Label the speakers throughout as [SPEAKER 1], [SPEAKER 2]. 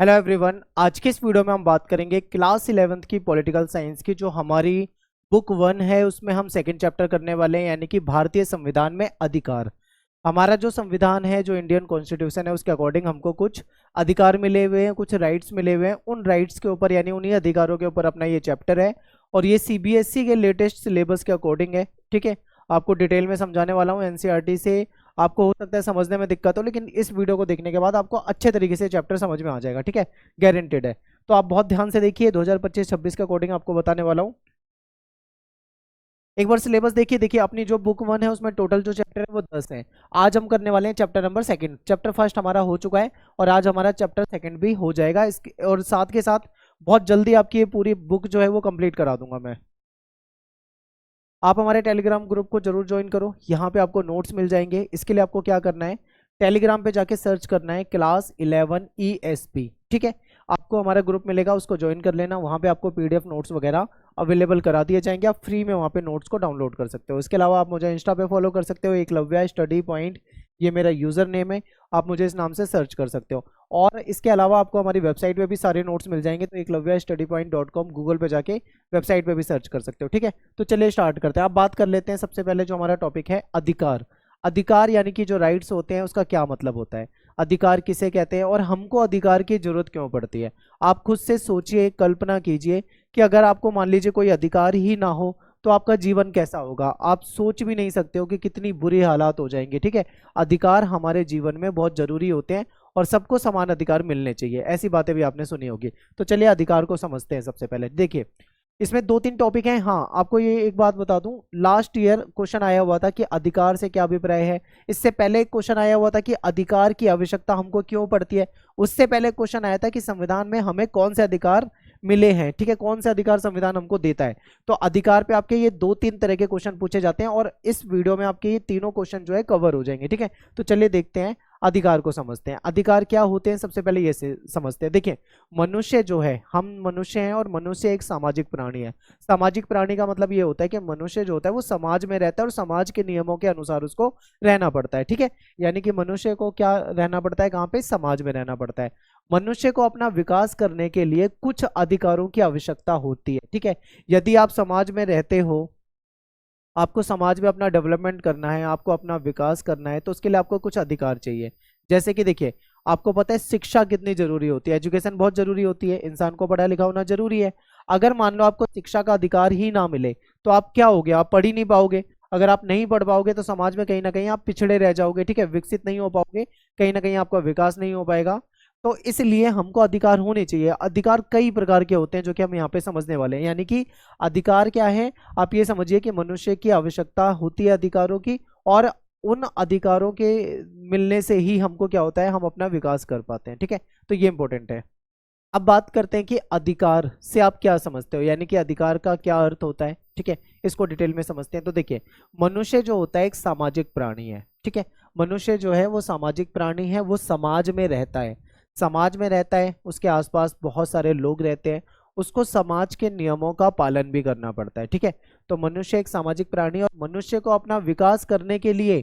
[SPEAKER 1] Hello everyone, आज के इस वीडियो में हम बात करेंगे क्लास 11th की पॉलिटिकल साइंस की। जो हमारी बुक 1 है उसमें हम सेकंड चैप्टर करने वाले हैं, यानी कि भारतीय संविधान में अधिकार। हमारा जो संविधान है, जो इंडियन कॉन्स्टिट्यूशन है, उसके अकॉर्डिंग हमको कुछ अधिकार मिले हुए हैं, कुछ राइट्स मिले हुए हैं। उन राइट्स के ऊपर यानी उन्हीं अधिकारों के ऊपर अपना ये चैप्टर है और ये सीबीएसई के लेटेस्ट सिलेबस के अकॉर्डिंग है। ठीक है, आपको डिटेल में समझाने वाला हूँ। एनसीईआरटी से आपको हो सकता है समझने में दिक्कत हो, लेकिन इस वीडियो को देखने के बाद आपको अच्छे तरीके से चैप्टर समझ में आ जाएगा। ठीक है, गारंटेड है। तो आप बहुत ध्यान से देखिए, 2025-26 के अकॉर्डिंग आपको बताने वाला हूँ। एक बार सिलेबस देखिए। देखिए, अपनी जो बुक 1 है उसमें टोटल जो चैप्टर है वो 10 है। आज हम करने वाले हैं चैप्टर नंबर 2। चैप्टर फर्स्ट हमारा हो चुका है और आज हमारा चैप्टर 2 भी हो जाएगा इसके, और साथ के साथ बहुत जल्दी आपकी ये पूरी बुक जो है वो कंप्लीट करा दूंगा मैं। आप हमारे टेलीग्राम ग्रुप को जरूर ज्वाइन करो, यहाँ पे आपको नोट्स मिल जाएंगे। इसके लिए आपको क्या करना है, टेलीग्राम पे जाके सर्च करना है क्लास 11 ESP। ठीक है, आपको हमारा ग्रुप मिलेगा, उसको ज्वाइन कर लेना। वहाँ पे आपको PDF नोट्स वगैरह अवेलेबल करा दिए जाएंगे, आप फ्री में वहाँ पे नोट्स को डाउनलोड कर सकते हो। इसके अलावा आप मुझे इंस्टा पे फॉलो कर सकते हो, एकलव्या स्टडी पॉइंट, ये मेरा यूज़र नेम है, आप मुझे इस नाम से सर्च कर सकते हो। और इसके अलावा आपको हमारी वेबसाइट पे भी सारे नोट्स मिल जाएंगे, तो eklavyastudypoint.com गूगल पे जाके वेबसाइट पे भी सर्च कर सकते हो। ठीक है, तो चलिए स्टार्ट करते हैं। आप बात कर लेते हैं सबसे पहले जो हमारा टॉपिक है अधिकार। अधिकार यानी कि जो राइट्स होते हैं उसका क्या मतलब होता है, अधिकार किसे कहते हैं और हमको अधिकार की जरूरत क्यों पड़ती है। आप खुद से सोचिए, कल्पना कीजिए कि अगर आपको मान लीजिए कोई अधिकार ही ना हो तो आपका जीवन कैसा होगा। आप सोच भी नहीं सकते हो कि कितनी बुरी हालात हो जाएंगे। ठीक है, अधिकार हमारे जीवन में बहुत जरूरी होते हैं और सबको समान अधिकार मिलने चाहिए, ऐसी बातें भी आपने सुनी होगी। तो चलिए अधिकार को समझते हैं। सबसे पहले देखिए, इसमें 2-3 टॉपिक हैं। हाँ, आपको ये एक बात बता दूं, लास्ट ईयर क्वेश्चन आया हुआ था कि अधिकार से क्या अभिप्राय है। इससे पहले एक क्वेश्चन आया हुआ था कि अधिकार की आवश्यकता हमको क्यों पड़ती है। उससे पहले क्वेश्चन आया था कि संविधान में हमें कौन से अधिकार मिले हैं। ठीक है, कौन से अधिकार संविधान हमको देता है। तो अधिकार पे आपके ये 2-3 तरह के क्वेश्चन पूछे जाते हैं और इस वीडियो में आपके ये तीनों क्वेश्चन जो है कवर हो जाएंगे। ठीक है, तो चलिए देखते हैं, अधिकार को समझते हैं। अधिकार क्या होते हैं सबसे पहले ये से समझते हैं। देखिए, मनुष्य जो है, हम मनुष्य हैं और मनुष्य एक सामाजिक प्राणी है। सामाजिक प्राणी का मतलब ये होता है कि मनुष्य जो होता है वो समाज में रहता है और समाज के नियमों के अनुसार उसको रहना पड़ता है। ठीक है, यानी कि मनुष्य को क्या रहना पड़ता है, कहाँ पे, समाज में रहना पड़ता है। मनुष्य को अपना विकास करने के लिए कुछ अधिकारों की आवश्यकता होती है। ठीक है, यदि आप समाज में रहते हो, आपको समाज में अपना डेवलपमेंट करना है, आपको अपना विकास करना है, तो उसके लिए आपको कुछ अधिकार चाहिए। जैसे कि देखिए, आपको पता है शिक्षा कितनी जरूरी होती है, एजुकेशन बहुत जरूरी होती है, इंसान को पढ़ा लिखा होना जरूरी है। अगर मान लो आपको शिक्षा का अधिकार ही ना मिले तो आप क्या होगे, आप पढ़ ही नहीं पाओगे। अगर आप नहीं पढ़ पाओगे तो समाज में कहीं ना कहीं आप पिछड़े रह जाओगे। ठीक है, विकसित नहीं हो पाओगे, कहीं ना कहीं आपका विकास नहीं हो पाएगा। तो इसलिए हमको अधिकार होने चाहिए। अधिकार कई प्रकार के होते हैं जो कि हम यहाँ पे समझने वाले हैं। यानी कि अधिकार क्या है, आप ये समझिए कि मनुष्य की आवश्यकता होती है अधिकारों की, और उन अधिकारों के मिलने से ही हमको क्या होता है, हम अपना विकास कर पाते हैं। ठीक है, तो ये इंपॉर्टेंट है। अब बात करते हैं कि अधिकार से आप क्या समझते हो, यानी कि अधिकार का क्या अर्थ होता है। ठीक है, इसको डिटेल में समझते हैं। तो देखिए, मनुष्य जो होता है एक सामाजिक प्राणी है। ठीक है, मनुष्य जो है वो सामाजिक प्राणी है, वो समाज में रहता है। समाज में रहता है, उसके आसपास बहुत सारे लोग रहते हैं, उसको समाज के नियमों का पालन भी करना पड़ता है। ठीक है, तो मनुष्य एक सामाजिक प्राणी है और मनुष्य को अपना विकास करने के लिए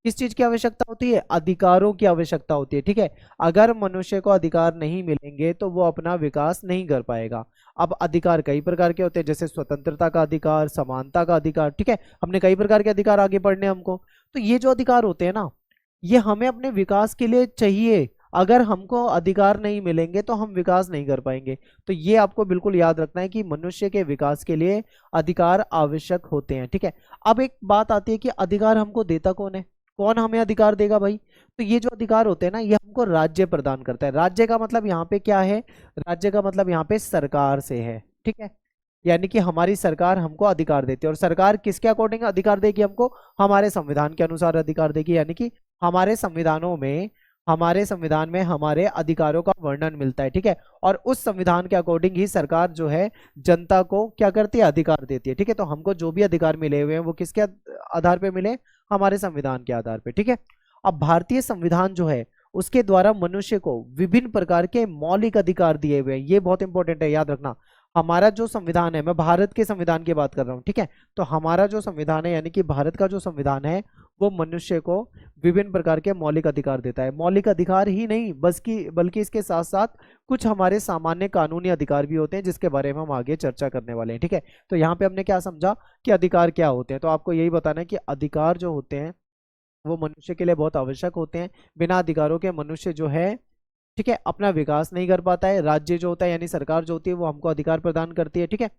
[SPEAKER 1] किस चीज की आवश्यकता होती है, अधिकारों की आवश्यकता होती है। ठीक है, अगर मनुष्य को अधिकार नहीं मिलेंगे तो वो अपना विकास नहीं कर पाएगा। अब अधिकार कई प्रकार के होते हैं, जैसे स्वतंत्रता का अधिकार, समानता का अधिकार। ठीक है, हमने कई प्रकार के अधिकार आगे पढ़ने हमको। तो ये जो अधिकार होते हैं ना, ये हमें अपने विकास के लिए चाहिए। अगर हमको अधिकार नहीं मिलेंगे तो हम विकास नहीं कर पाएंगे। तो ये आपको बिल्कुल याद रखना है कि मनुष्य के विकास के लिए अधिकार आवश्यक होते हैं। ठीक है, अब एक बात आती है कि अधिकार हमको देता कौन है, कौन हमें अधिकार देगा भाई। तो ये जो अधिकार होते हैं ना, ये हमको राज्य प्रदान करता है। राज्य का मतलब यहाँ पे क्या है, राज्य का मतलब यहाँ पे सरकार से है। ठीक है, यानी कि हमारी सरकार हमको अधिकार देती है, और सरकार किसके अकॉर्डिंग अधिकार देगी हमको, हमारे संविधान के अनुसार अधिकार देगी। यानी कि हमारे संविधानों में, हमारे संविधान में हमारे अधिकारों का वर्णन मिलता है। ठीक है, और उस संविधान के अकॉर्डिंग ही सरकार जो है जनता को क्या करती है, अधिकार देती है। ठीक है, तो हमको जो भी अधिकार मिले हुए हैं वो किसके आधार पे मिले, हमारे संविधान के आधार पे। ठीक है, अब भारतीय संविधान जो है उसके द्वारा मनुष्य को विभिन्न प्रकार के मौलिक अधिकार दिए हुए हैं। ये बहुत इंपॉर्टेंट है, याद रखना। हमारा जो संविधान है, मैं भारत के संविधान की बात कर रहा हूँ। ठीक है, तो हमारा जो संविधान है, यानी कि भारत का जो संविधान है, वो मनुष्य को विभिन्न प्रकार के मौलिक अधिकार देता है। मौलिक अधिकार ही नहीं बल्कि इसके साथ साथ कुछ हमारे सामान्य कानूनी अधिकार भी होते हैं, जिसके बारे में हम आगे चर्चा करने वाले हैं। ठीक है, तो यहाँ पे हमने क्या समझा कि अधिकार क्या होते हैं, तो आपको यही बताना है कि अधिकार जो होते हैं वो मनुष्य के लिए बहुत आवश्यक होते हैं। बिना अधिकारों के मनुष्य जो है, ठीक है, अपना विकास नहीं कर पाता है। राज्य जो होता है यानी सरकार जो होती है वो हमको अधिकार प्रदान करती है। ठीक है,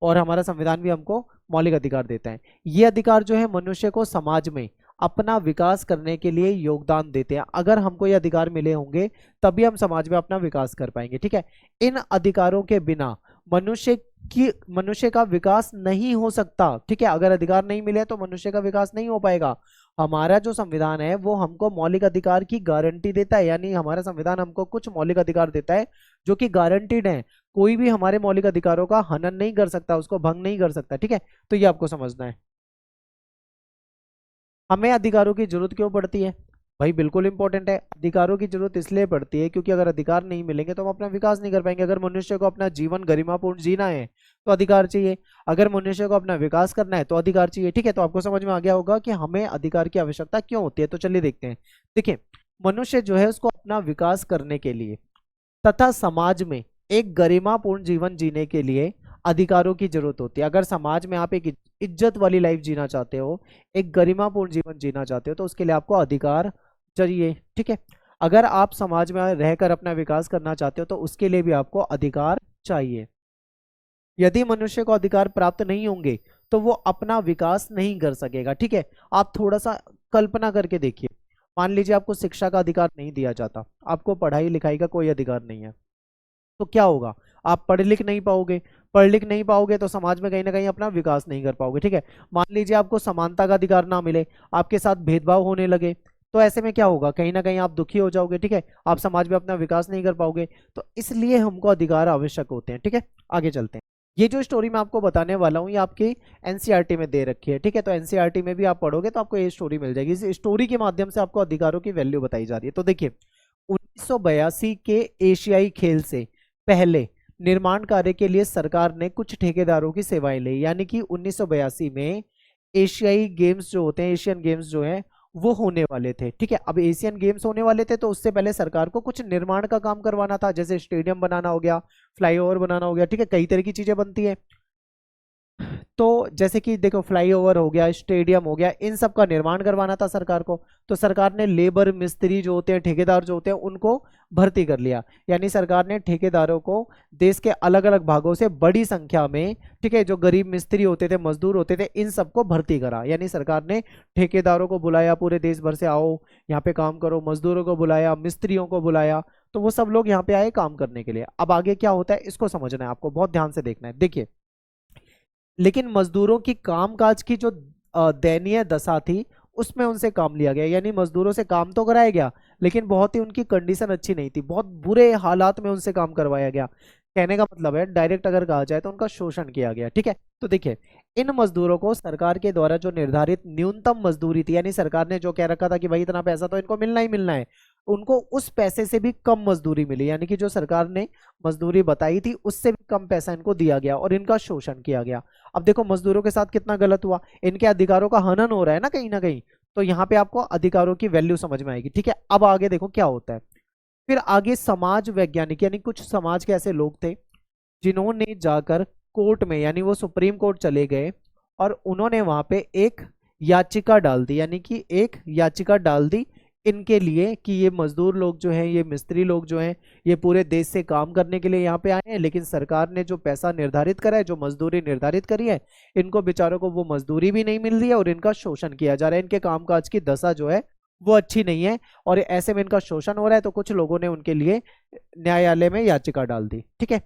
[SPEAKER 1] और हमारा संविधान भी हमको मौलिक अधिकार देता है। ये अधिकार जो है मनुष्य को समाज में अपना विकास करने के लिए योगदान देते हैं। अगर हमको ये अधिकार मिले होंगे तभी हम समाज में अपना विकास कर पाएंगे। ठीक है, इन अधिकारों के बिना मनुष्य का विकास नहीं हो सकता। ठीक है, अगर अधिकार नहीं मिले तो मनुष्य का विकास नहीं हो पाएगा। हमारा जो संविधान है वो हमको मौलिक अधिकार की गारंटी देता है, यानी हमारा संविधान हमको कुछ मौलिक अधिकार देता है जो कि गारंटीड है। कोई भी हमारे मौलिक अधिकारों का हनन नहीं कर सकता, उसको भंग नहीं कर सकता। ठीक है, तो ये आपको समझना है। हमें अधिकारों की जरूरत क्यों पड़ती है भाई? बिल्कुल इंपॉर्टेंट है। अधिकारों की जरूरत इसलिए पड़ती है क्योंकि अगर अधिकार नहीं मिलेंगे तो हम अपना विकास नहीं कर पाएंगे। अगर मनुष्य को अपना जीवन गरिमापूर्ण जीना है तो अधिकार चाहिए, अगर मनुष्य को अपना विकास करना है तो अधिकार चाहिए। ठीक है, तो आपको समझ में आ गया होगा कि हमें अधिकार की आवश्यकता क्यों होती है। तो चलिए देखते हैं। देखिए, मनुष्य जो है उसको अपना विकास करने के लिए तथा समाज में एक गरिमापूर्ण जीवन जीने के लिए अधिकारों की जरूरत होती है। अगर समाज में आप एक इज्जत वाली लाइफ जीना चाहते हो, एक गरिमापूर्ण जीवन जीना चाहते हो, तो उसके लिए आपको अधिकार चाहिए। ठीक है, अगर आप समाज में रहकर अपना विकास करना चाहते हो तो उसके लिए भी आपको अधिकार चाहिए। यदि मनुष्य को अधिकार प्राप्त नहीं होंगे तो वो अपना विकास नहीं कर सकेगा। ठीक है, आप थोड़ा सा कल्पना करके देखिए। मान लीजिए आपको शिक्षा का अधिकार नहीं दिया जाता, आपको पढ़ाई लिखाई का कोई अधिकार नहीं है, तो क्या होगा? आप पढ़ लिख नहीं पाओगे। पढ़ लिख नहीं पाओगे तो समाज में कहीं ना कहीं अपना विकास नहीं कर पाओगे। ठीक है, मान लीजिए आपको समानता का अधिकार ना मिले, आपके साथ भेदभाव होने लगे, तो ऐसे में क्या होगा? कहीं ना कहीं आप दुखी हो जाओगे। ठीक है, आप समाज में अपना विकास नहीं कर पाओगे। तो इसलिए हमको अधिकार आवश्यक होते हैं। ठीक है, आगे चलते हैं। ये जो स्टोरी मैं आपको बताने वाला हूँ ये आपकी एनसीईआरटी में दे रखी है। ठीक है, तो एनसीईआरटी में भी आप पढ़ोगे तो आपको ये स्टोरी मिल जाएगी। इस स्टोरी के माध्यम से आपको अधिकारों की वैल्यू बताई जा रही है। तो देखिए, 1982 के एशियाई खेल से पहले निर्माण कार्य के लिए सरकार ने कुछ ठेकेदारों की सेवाएं ली, यानी कि 1982 में एशियाई गेम्स जो होते हैं, एशियन गेम्स जो है वो होने वाले थे। ठीक है, अब एशियन गेम्स होने वाले थे तो उससे पहले सरकार को कुछ निर्माण का काम करवाना था, जैसे स्टेडियम बनाना हो गया, फ्लाईओवर बनाना हो गया। ठीक है, कई तरह की चीजें बनती है। तो जैसे कि देखो, फ्लाईओवर हो गया, स्टेडियम हो गया, इन सब का निर्माण करवाना था सरकार को। तो सरकार ने लेबर मिस्त्री जो होते हैं, ठेकेदार जो होते हैं, उनको भर्ती कर लिया। यानी सरकार ने ठेकेदारों को देश के अलग अलग भागों से बड़ी संख्या में, ठीक है, जो गरीब मिस्त्री होते थे, मजदूर होते थे, इन सबको भर्ती करा। यानी सरकार ने ठेकेदारों को बुलाया, पूरे देश भर से आओ यहाँ पे काम करो, मजदूरों को बुलाया, मिस्त्रियों को बुलाया, तो वो सब लोग यहाँ पे आए काम करने के लिए। अब आगे क्या होता है इसको समझना है, आपको बहुत ध्यान से देखना है। देखिए, लेकिन मजदूरों की कामकाज की जो दयनीय दशा थी उसमें उनसे काम लिया गया। यानी मजदूरों से काम तो कराया गया लेकिन बहुत ही उनकी कंडीशन अच्छी नहीं थी, बहुत बुरे हालात में उनसे काम करवाया गया। कहने का मतलब है डायरेक्ट अगर कहा जाए तो उनका शोषण किया गया। ठीक है, तो देखिए, इन मजदूरों को सरकार के द्वारा जो निर्धारित न्यूनतम मजदूरी थी, यानी सरकार ने जो कह रखा था कि भाई इतना पैसा तो इनको मिलना ही मिलना है, उनको उस पैसे से भी कम मजदूरी मिली। यानी कि जो सरकार ने मजदूरी बताई थी उससे भी कम पैसा इनको दिया गया और इनका शोषण किया गया। अब देखो, मजदूरों के साथ कितना गलत हुआ, इनके अधिकारों का हनन हो रहा है ना कहीं ना कहीं। तो यहाँ पे आपको अधिकारों की वैल्यू समझ में आएगी। ठीक है, अब आगे देखो क्या होता है। फिर आगे समाज वैज्ञानिक, यानी कुछ समाज के ऐसे लोग थे जिन्होंने जाकर कोर्ट में, यानी वो सुप्रीम कोर्ट चले गए और उन्होंने वहां पे एक याचिका डाल दी, यानी कि एक याचिका डाल दी इनके लिए कि ये मजदूर लोग जो हैं, ये मिस्त्री लोग जो हैं, ये पूरे देश से काम करने के लिए यहाँ पे आए हैं, लेकिन सरकार ने जो पैसा निर्धारित करा है, जो मजदूरी निर्धारित करी है, इनको बेचारों को वो मजदूरी भी नहीं मिल रही है और इनका शोषण किया जा रहा है। इनके कामकाज की दशा जो है वो अच्छी नहीं है और ऐसे में इनका शोषण हो रहा है। तो कुछ लोगों ने उनके लिए न्यायालय में याचिका डाल दी। ठीक है,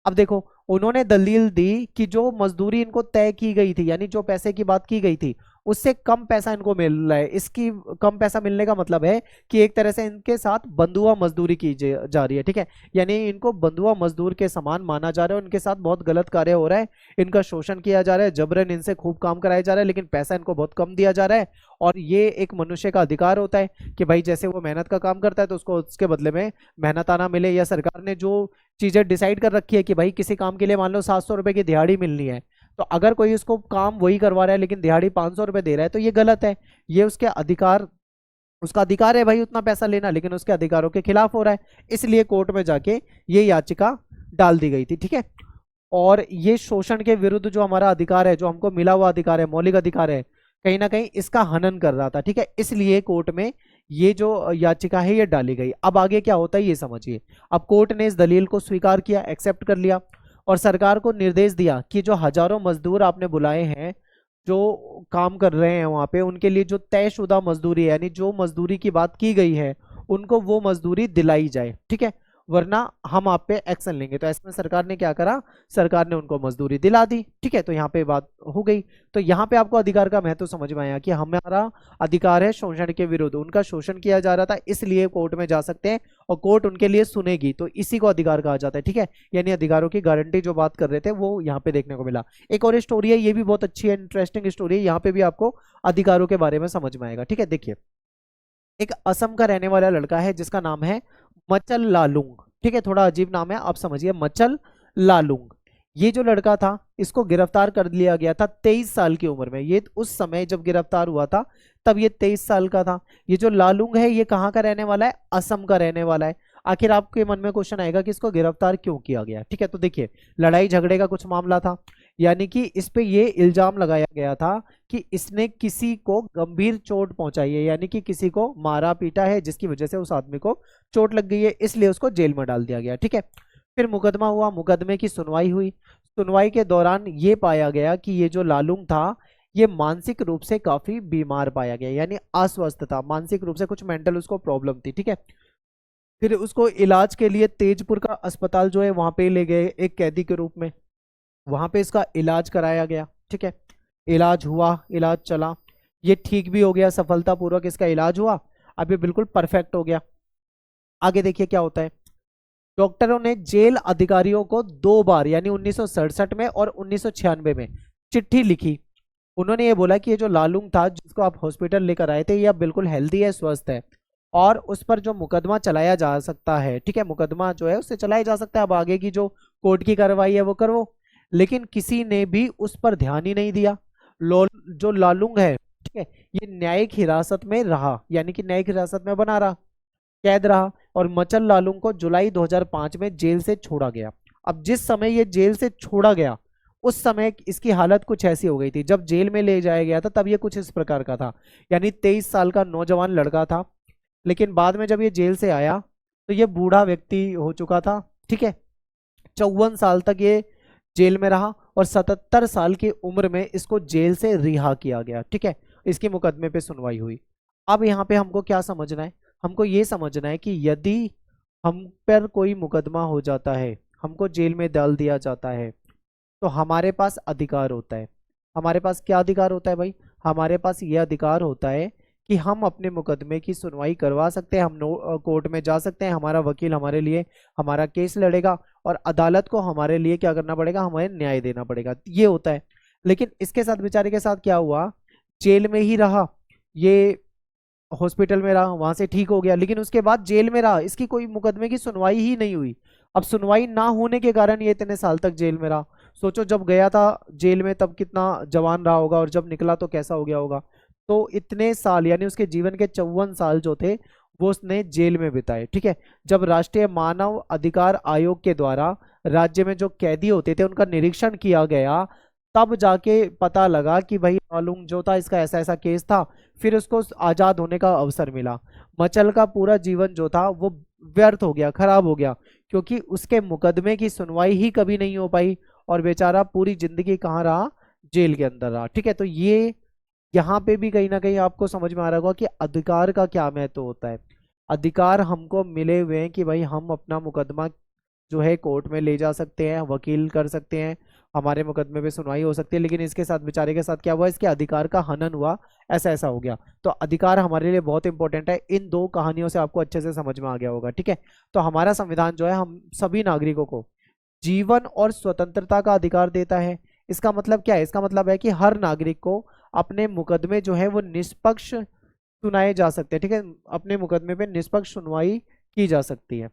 [SPEAKER 1] अब देखो, उन्होंने दलील दी कि जो मजदूरी इनको तय की गई थी, यानी जो पैसे की बात की गई थी, उससे कम पैसा इनको मिल रहा है। इसकी कम पैसा मिलने का मतलब है कि एक तरह से इनके साथ बंधुआ मजदूरी की जा रही है। ठीक है, यानी इनको बंधुआ मजदूर के समान माना जा रहा है, उनके साथ बहुत गलत कार्य हो रहा है, इनका शोषण किया जा रहा है, जबरन इनसे खूब काम कराया जा रहा है, लेकिन पैसा इनको बहुत कम दिया जा रहा है। और ये एक मनुष्य का अधिकार होता है कि भाई जैसे वो मेहनत का काम करता है तो उसको उसके बदले में मेहनताना मिले। या सरकार ने जो चीजें डिसाइड कर रखी है कि भाई किसी काम के लिए मान लो 700 रुपए की दिहाड़ी मिलनी है, तो अगर कोई उसको काम वही करवा रहा है लेकिन दिहाड़ी 500 रुपये दे रहा है तो ये गलत है। ये उसके अधिकार, उसका अधिकार है भाई उतना पैसा लेना, लेकिन उसके अधिकारों के खिलाफ हो रहा है, इसलिए कोर्ट में जाके ये याचिका डाल दी गई थी। ठीक है, और ये शोषण के विरुद्ध जो हमारा अधिकार है, जो हमको मिला हुआ अधिकार है, मौलिक अधिकार है, कहीं ना कहीं इसका हनन कर रहा था। ठीक है, इसलिए कोर्ट में ये जो याचिका है ये डाली गई। अब आगे क्या होता है ये समझिए। अब कोर्ट ने इस दलील को स्वीकार किया, एक्सेप्ट कर लिया, और सरकार को निर्देश दिया कि जो हजारों मजदूर आपने बुलाए हैं जो काम कर रहे हैं वहां पे, उनके लिए जो तयशुदा मजदूरी है, यानी जो मजदूरी की बात की गई है, उनको वो मजदूरी दिलाई जाए। ठीक है, वरना हम आप पे एक्शन लेंगे। तो ऐसे में सरकार ने क्या करा, सरकार ने उनको मजदूरी दिला दी। ठीक है, तो यहाँ पे बात हो गई। तो यहाँ पे आपको अधिकार का महत्व समझ में आया कि हमारा अधिकार है शोषण के विरुद्ध, उनका शोषण किया जा रहा था, इसलिए कोर्ट में जा सकते हैं और कोर्ट उनके लिए सुनेगी, तो इसी को अधिकार कहा जाता है। ठीक है, यानी अधिकारों की गारंटी जो बात कर रहे थे वो यहाँ पे देखने को मिला। एक और स्टोरी है, ये भी बहुत अच्छी है, इंटरेस्टिंग स्टोरी है, यहाँ पे भी आपको अधिकारों के बारे में समझ में आएगा। ठीक है, देखिए एक असम का रहने वाला लड़का है जिसका नाम है मचल लालुंग। ठीक है, थोड़ा अजीब नाम है, आप समझिए, मचल लालुंग। ये जो लड़का था इसको गिरफ्तार कर लिया गया था 23 साल की उम्र में। ये उस समय जब गिरफ्तार हुआ था तब ये 23 साल का था। ये जो लालुंग है ये कहाँ का रहने वाला है, असम का रहने वाला है। आखिर आपके मन में क्वेश्चन आएगा कि इसको गिरफ्तार क्यों किया गया। ठीक है, तो देखिए लड़ाई झगड़े का कुछ मामला था, यानी कि इस पे ये इल्जाम लगाया गया था कि इसने किसी को गंभीर चोट पहुंचाई है, यानी कि किसी को मारा पीटा है जिसकी वजह से उस आदमी को चोट लग गई है, इसलिए उसको जेल में डाल दिया गया। ठीक है, फिर मुकदमा हुआ, मुकदमे की सुनवाई हुई। सुनवाई के दौरान ये पाया गया कि ये जो लालुंग था ये मानसिक रूप से काफी बीमार पाया गया, यानी अस्वस्थ था मानसिक रूप से, कुछ मेंटल उसको प्रॉब्लम थी। ठीक है, फिर उसको इलाज के लिए तेजपुर का अस्पताल जो है वहां पे ले गए एक कैदी के रूप में, वहां पे इसका इलाज कराया गया। ठीक है, इलाज हुआ, इलाज चला, ये ठीक भी हो गया, सफलतापूर्वक इसका इलाज हुआ, अब ये बिल्कुल परफेक्ट हो गया। आगे देखिए क्या होता है। डॉक्टरों ने जेल अधिकारियों को 2 बार, यानी 1967 में और 1996 में चिट्ठी लिखी। उन्होंने ये बोला कि ये जो लालुंग था जिसको आप हॉस्पिटल लेकर आए थे ये अब बिल्कुल हेल्दी है, स्वस्थ है, और उस पर जो मुकदमा चलाया जा सकता है। ठीक है, मुकदमा जो है उससे चलाया जा सकता है, अब आगे की जो कोर्ट की कार्रवाई है वो करो। लेकिन किसी ने भी उस पर ध्यान ही नहीं दिया। जो लालुंग है, ठीक है, ये न्यायिक हिरासत में रहा, यानी कि न्यायिक हिरासत में बना रहा, कैद रहा, और मचल लालुंग को जुलाई 2005 में जेल से छोड़ा गया। अब जिस समय ये जेल से छोड़ा गया उस समय इसकी हालत कुछ ऐसी हो गई थी, जब जेल में ले जाया गया था तब ये कुछ इस प्रकार का था, यानी 23 साल का नौजवान लड़का था, लेकिन बाद में जब ये जेल से आया तो ये बूढ़ा व्यक्ति हो चुका था। ठीक है, 54 साल तक ये जेल में रहा और 77 साल की उम्र में इसको जेल से रिहा किया गया। ठीक है, इसकी मुकदमे पे सुनवाई हुई। अब यहाँ पे हमको क्या समझना है, हमको ये समझना है कि यदि हम पर कोई मुकदमा हो जाता है, हमको जेल में डाल दिया जाता है, तो हमारे पास अधिकार होता है। हमारे पास क्या अधिकार होता है भाई, हमारे पास ये अधिकार होता है कि हम अपने मुकदमे की सुनवाई करवा सकते हैं, हम कोर्ट में जा सकते हैं, हमारा वकील हमारे लिए हमारा केस लड़ेगा, और अदालत को हमारे लिए क्या करना पड़ेगा, हमें न्याय देना पड़ेगा, ये होता है। लेकिन इसके साथ बेचारे के साथ क्या हुआ, जेल में ही रहा, ये हॉस्पिटल में रहा, वहां से ठीक हो गया, लेकिन उसके बाद जेल में रहा, इसकी कोई मुकदमे की सुनवाई ही नहीं हुई। अब सुनवाई ना होने के कारण ये इतने साल तक जेल में रहा। सोचो जब गया था जेल में तब कितना जवान रहा होगा, और जब निकला तो कैसा हो गया होगा। तो इतने साल, यानी उसके जीवन के 54 साल जो थे वो उसने जेल में बिताए। ठीक है, जब राष्ट्रीय मानव अधिकार आयोग के द्वारा राज्य में जो कैदी होते थे उनका निरीक्षण किया गया, तब जाके पता लगा कि भाई मालूम जो था इसका ऐसा ऐसा केस था, फिर उसको आजाद होने का अवसर मिला। मचल का पूरा जीवन जो था वो व्यर्थ हो गया, खराब हो गया, क्योंकि उसके मुकदमे की सुनवाई ही कभी नहीं हो पाई, और बेचारा पूरी जिंदगी कहाँ रहा, जेल के अंदर रहा। ठीक है, तो ये यहाँ पे भी कहीं ना कहीं आपको समझ में आ रहा होगा कि अधिकार का क्या महत्व होता है। अधिकार हमको मिले हुए हैं कि भाई हम अपना मुकदमा जो है कोर्ट में ले जा सकते हैं, वकील कर सकते हैं, हमारे मुकदमे पे सुनवाई हो सकती है, लेकिन इसके साथ बेचारे के साथ क्या हुआ, इसके अधिकार का हनन हुआ, ऐसा ऐसा हो गया। तो अधिकार हमारे लिए बहुत इंपॉर्टेंट है, इन दो कहानियों से आपको अच्छे से समझ में आ गया होगा। ठीक है, तो हमारा संविधान जो है हम सभी नागरिकों को जीवन और स्वतंत्रता का अधिकार देता है। इसका मतलब क्या है, इसका मतलब है कि हर नागरिक को अपने मुकदमे जो है वो निष्पक्ष सुनाए जा सकते हैं। ठीक है, अपने मुकदमे पे निष्पक्ष सुनवाई की जा सकती है।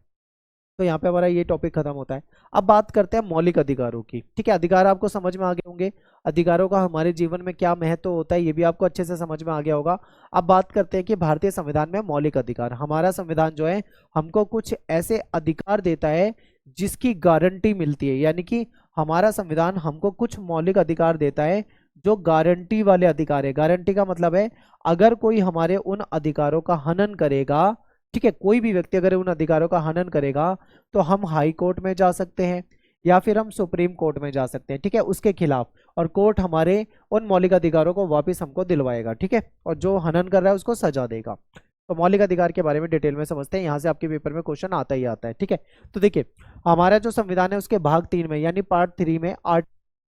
[SPEAKER 1] तो यहाँ पे हमारा ये टॉपिक खत्म होता है। अब बात करते हैं मौलिक अधिकारों की। ठीक है, अधिकार आपको समझ में आ गए होंगे, अधिकारों का हमारे जीवन में क्या महत्व होता है ये भी आपको अच्छे से समझ में आ गया होगा। अब बात करते हैं कि भारतीय संविधान में मौलिक अधिकार, हमारा संविधान जो है हमको कुछ ऐसे अधिकार देता है जिसकी गारंटी मिलती है, यानी कि हमारा संविधान हमको कुछ मौलिक अधिकार देता है जो गारंटी वाले अधिकार है। गारंटी का मतलब है अगर कोई हमारे उन अधिकारों का हनन करेगा, ठीक है, कोई भी व्यक्ति अगर उन अधिकारों का हनन करेगा तो हम हाई कोर्ट में जा सकते हैं या फिर हम सुप्रीम कोर्ट में जा सकते हैं, ठीक है, उसके खिलाफ, और कोर्ट हमारे उन मौलिक अधिकारों को वापस हमको दिलवाएगा, ठीक है, और जो हनन कर रहा है उसको सजा देगा। तो मौलिक अधिकार के बारे में डिटेल में समझते हैं, यहाँ से आपके पेपर में क्वेश्चन आता ही आता है। ठीक है, तो देखिए हमारा जो संविधान है उसके भाग 3 में यानी पार्ट 3 में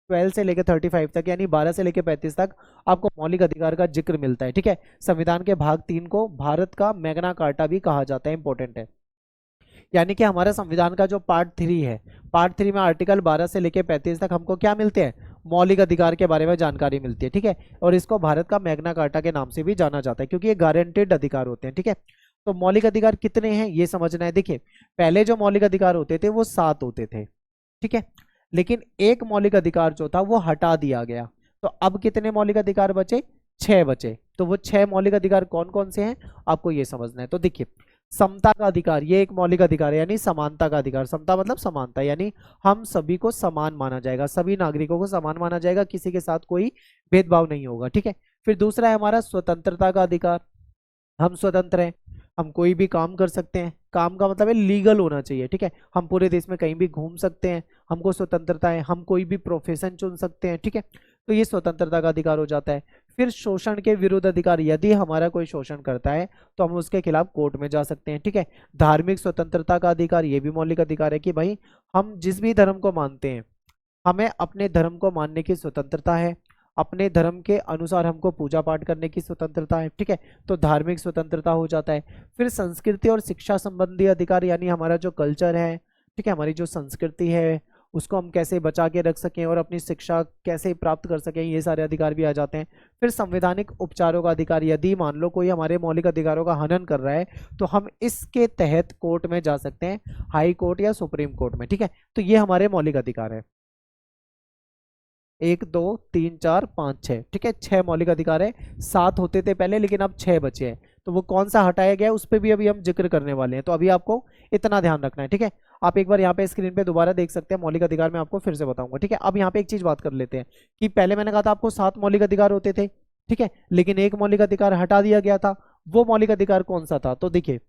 [SPEAKER 1] 12 से लेकर 35 तक यानी 12 से लेकर 35 तक आपको मौलिक अधिकार का जिक्र मिलता है। ठीक है, संविधान के भाग 3 को भारत का मैग्ना कार्टा भी कहा जाता है, इंपॉर्टेंट है। यानी कि हमारा संविधान का जो पार्ट 3 है, पार्ट 3 में आर्टिकल 12 से लेकर 35 तक हमको क्या मिलते हैं, मौलिक अधिकार के बारे में जानकारी मिलती है। ठीक है, और इसको भारत का मैग्ना कार्टा के नाम से भी जाना जाता है क्योंकि ये गारंटेड अधिकार होते हैं। ठीक है, तो मौलिक अधिकार कितने हैं ये समझना है। देखिए पहले जो मौलिक अधिकार होते थे वो 7 होते थे, ठीक है, लेकिन एक मौलिक अधिकार जो था वो हटा दिया गया, तो अब कितने मौलिक अधिकार बचे, 6 बचे। तो वो 6 मौलिक अधिकार कौन कौन से हैं आपको ये समझना है। तो देखिए समता का अधिकार, ये एक मौलिक अधिकार है, यानी समानता का अधिकार। समता मतलब समानता, यानी हम सभी को समान माना जाएगा, सभी नागरिकों को समान माना जाएगा, किसी के साथ कोई भेदभाव नहीं होगा। ठीक है, फिर दूसरा है हमारा स्वतंत्रता का अधिकार, हम स्वतंत्र हैं, हम कोई भी काम कर सकते हैं, काम का मतलब है लीगल होना चाहिए। ठीक है, हम पूरे देश में कहीं भी घूम सकते हैं, हमको स्वतंत्रता है, हम कोई भी प्रोफेशन चुन सकते हैं। ठीक है, तो ये स्वतंत्रता का अधिकार हो जाता है। फिर शोषण के विरुद्ध अधिकार, यदि हमारा कोई शोषण करता है तो हम उसके खिलाफ कोर्ट में जा सकते हैं। ठीक है, धार्मिक स्वतंत्रता का अधिकार, ये भी मौलिक अधिकार है कि भाई हम जिस भी धर्म को मानते हैं हमें अपने धर्म को मानने की स्वतंत्रता है, अपने धर्म के अनुसार हमको पूजा पाठ करने की स्वतंत्रता है। ठीक है, तो धार्मिक स्वतंत्रता हो जाता है। फिर संस्कृति और शिक्षा संबंधी अधिकार, यानी हमारा जो कल्चर है, ठीक है, हमारी जो संस्कृति है उसको हम कैसे बचा के रख सकें और अपनी शिक्षा कैसे प्राप्त कर सकें, ये सारे अधिकार भी आ जाते हैं। फिर संवैधानिक उपचारों का अधिकार, यदि मान लो कोई हमारे मौलिक अधिकारों का हनन कर रहा है तो हम इसके तहत कोर्ट में जा सकते हैं, हाई कोर्ट या सुप्रीम कोर्ट में। ठीक है, तो ये हमारे मौलिक अधिकार है, 1 2 3 4 5 6। ठीक है, 6 मौलिक अधिकार है, 7 होते थे पहले लेकिन अब 6 बचे हैं। तो वो कौन सा हटाया गया है उस पर भी अभी हम जिक्र करने वाले हैं, तो अभी आपको इतना ध्यान रखना है। ठीक है, आप एक बार यहाँ पे स्क्रीन पे दोबारा देख सकते हैं, मौलिक अधिकार मैं आपको फिर से बताऊंगा। ठीक है, अब यहाँ पे एक चीज बात कर लेते हैं कि पहले मैंने कहा था आपको 7 मौलिक अधिकार होते थे, ठीक है, लेकिन एक मौलिक अधिकार हटा दिया गया था, वो मौलिक अधिकार कौन सा था, तो देखिए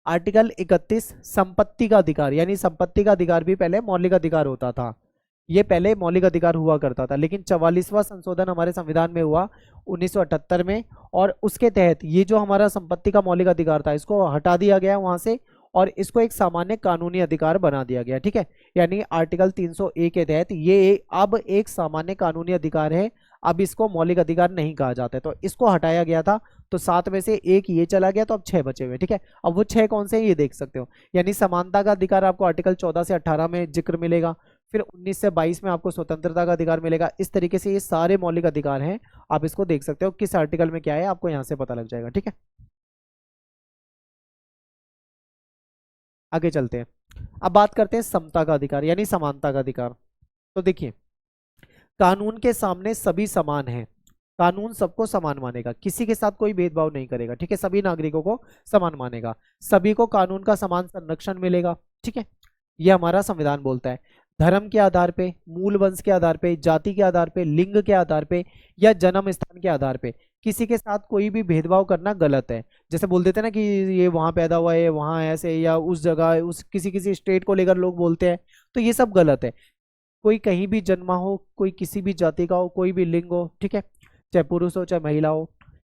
[SPEAKER 1] आर्टिकल 31 संपत्ति का अधिकार, यानी संपत्ति का अधिकार भी पहले मौलिक अधिकार होता था, ये पहले मौलिक अधिकार हुआ करता था, लेकिन 44वां संशोधन हमारे संविधान में हुआ 1978 में, और उसके तहत ये जो हमारा संपत्ति का मौलिक अधिकार था इसको हटा दिया गया वहां से और इसको एक सामान्य कानूनी अधिकार बना दिया गया। ठीक है, यानी आर्टिकल 301 के तहत ये अब एक सामान्य कानूनी अधिकार है, अब इसको मौलिक अधिकार नहीं कहा जाता है, तो इसको हटाया गया था। तो 7 में से एक ये चला गया, तो अब 6 बचे हुए। ठीक है, अब वो 6 कौन से हैं ये देख सकते हो, यानी समानता का अधिकार आपको आर्टिकल 14 से 18 में जिक्र मिलेगा, फिर 19 से 22 में आपको स्वतंत्रता का अधिकार मिलेगा। इस तरीके से ये सारे मौलिक अधिकार हैं, आप इसको देख सकते हो किस आर्टिकल में क्या है, आपको यहाँ से पता लग जाएगा। ठीक है, आगे चलते हैं। अब बात करते हैं समता का अधिकार यानी समानता का अधिकार। तो देखिए कानून के सामने सभी समान हैं, कानून सबको समान मानेगा, किसी के साथ कोई भेदभाव नहीं करेगा। ठीक है, सभी नागरिकों को समान मानेगा, सभी को कानून का समान संरक्षण मिलेगा। ठीक है, ये हमारा संविधान बोलता है। धर्म के आधार पे, मूल वंश के आधार पे, जाति के आधार पे, लिंग के आधार पे या जन्म स्थान के आधार पे किसी के साथ कोई भी भेदभाव करना गलत है। जैसे बोल देते हैं ना कि ये वहां पैदा हुआ है, वहां ऐसे, या उस जगह उस किसी किसी स्टेट को लेकर लोग बोलते हैं, तो ये सब गलत है। कोई कहीं भी जन्मा हो, कोई किसी भी जाति का हो, कोई भी लिंग हो, ठीक है, चाहे पुरुष हो चाहे महिला हो,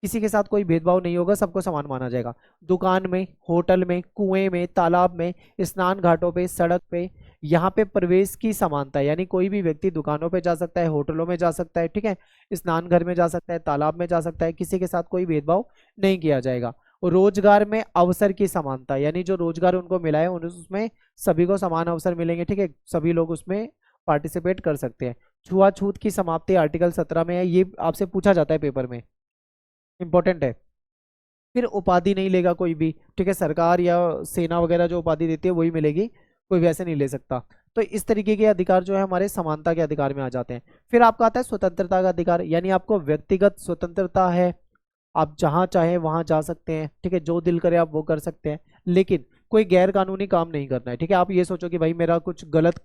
[SPEAKER 1] किसी के साथ कोई भेदभाव नहीं होगा, सबको समान माना जाएगा। दुकान में, होटल में, कुएं में, तालाब में, स्नान घाटों पे, सड़क पे, यहाँ पे प्रवेश की समानता है, यानी कोई भी व्यक्ति दुकानों पे जा सकता है, होटलों में जा सकता है, ठीक है, स्नान घर में जा सकता है, तालाब में जा सकता है, किसी के साथ कोई भेदभाव नहीं किया जाएगा। रोजगार में अवसर की समानता, यानी जो रोजगार उनको मिला है उसमें सभी को समान अवसर मिलेंगे। ठीक है, सभी लोग उसमें पार्टिसिपेट कर सकते हैं। छुआछूत की समाप्ति आर्टिकल 17 में है, ये आपसे पूछा जाता है पेपर में, इंपॉर्टेंट है। फिर उपाधि नहीं लेगा कोई भी, ठीक है, सरकार या सेना वगैरह जो उपाधि देती है वही मिलेगी, कोई वैसे नहीं ले सकता। तो इस तरीके के अधिकार जो है हमारे समानता के अधिकार में आ जाते हैं। फिर आपका आता है स्वतंत्रता का अधिकार, यानी आपको व्यक्तिगत स्वतंत्रता है, आप जहां चाहे वहां जा सकते हैं, ठीक है, जो दिल करे आप वो कर सकते हैं, लेकिन कोई गैर कानूनी काम नहीं करना है, ठीक है। आप ये सोचो कि भाई मेरा कुछ गलत,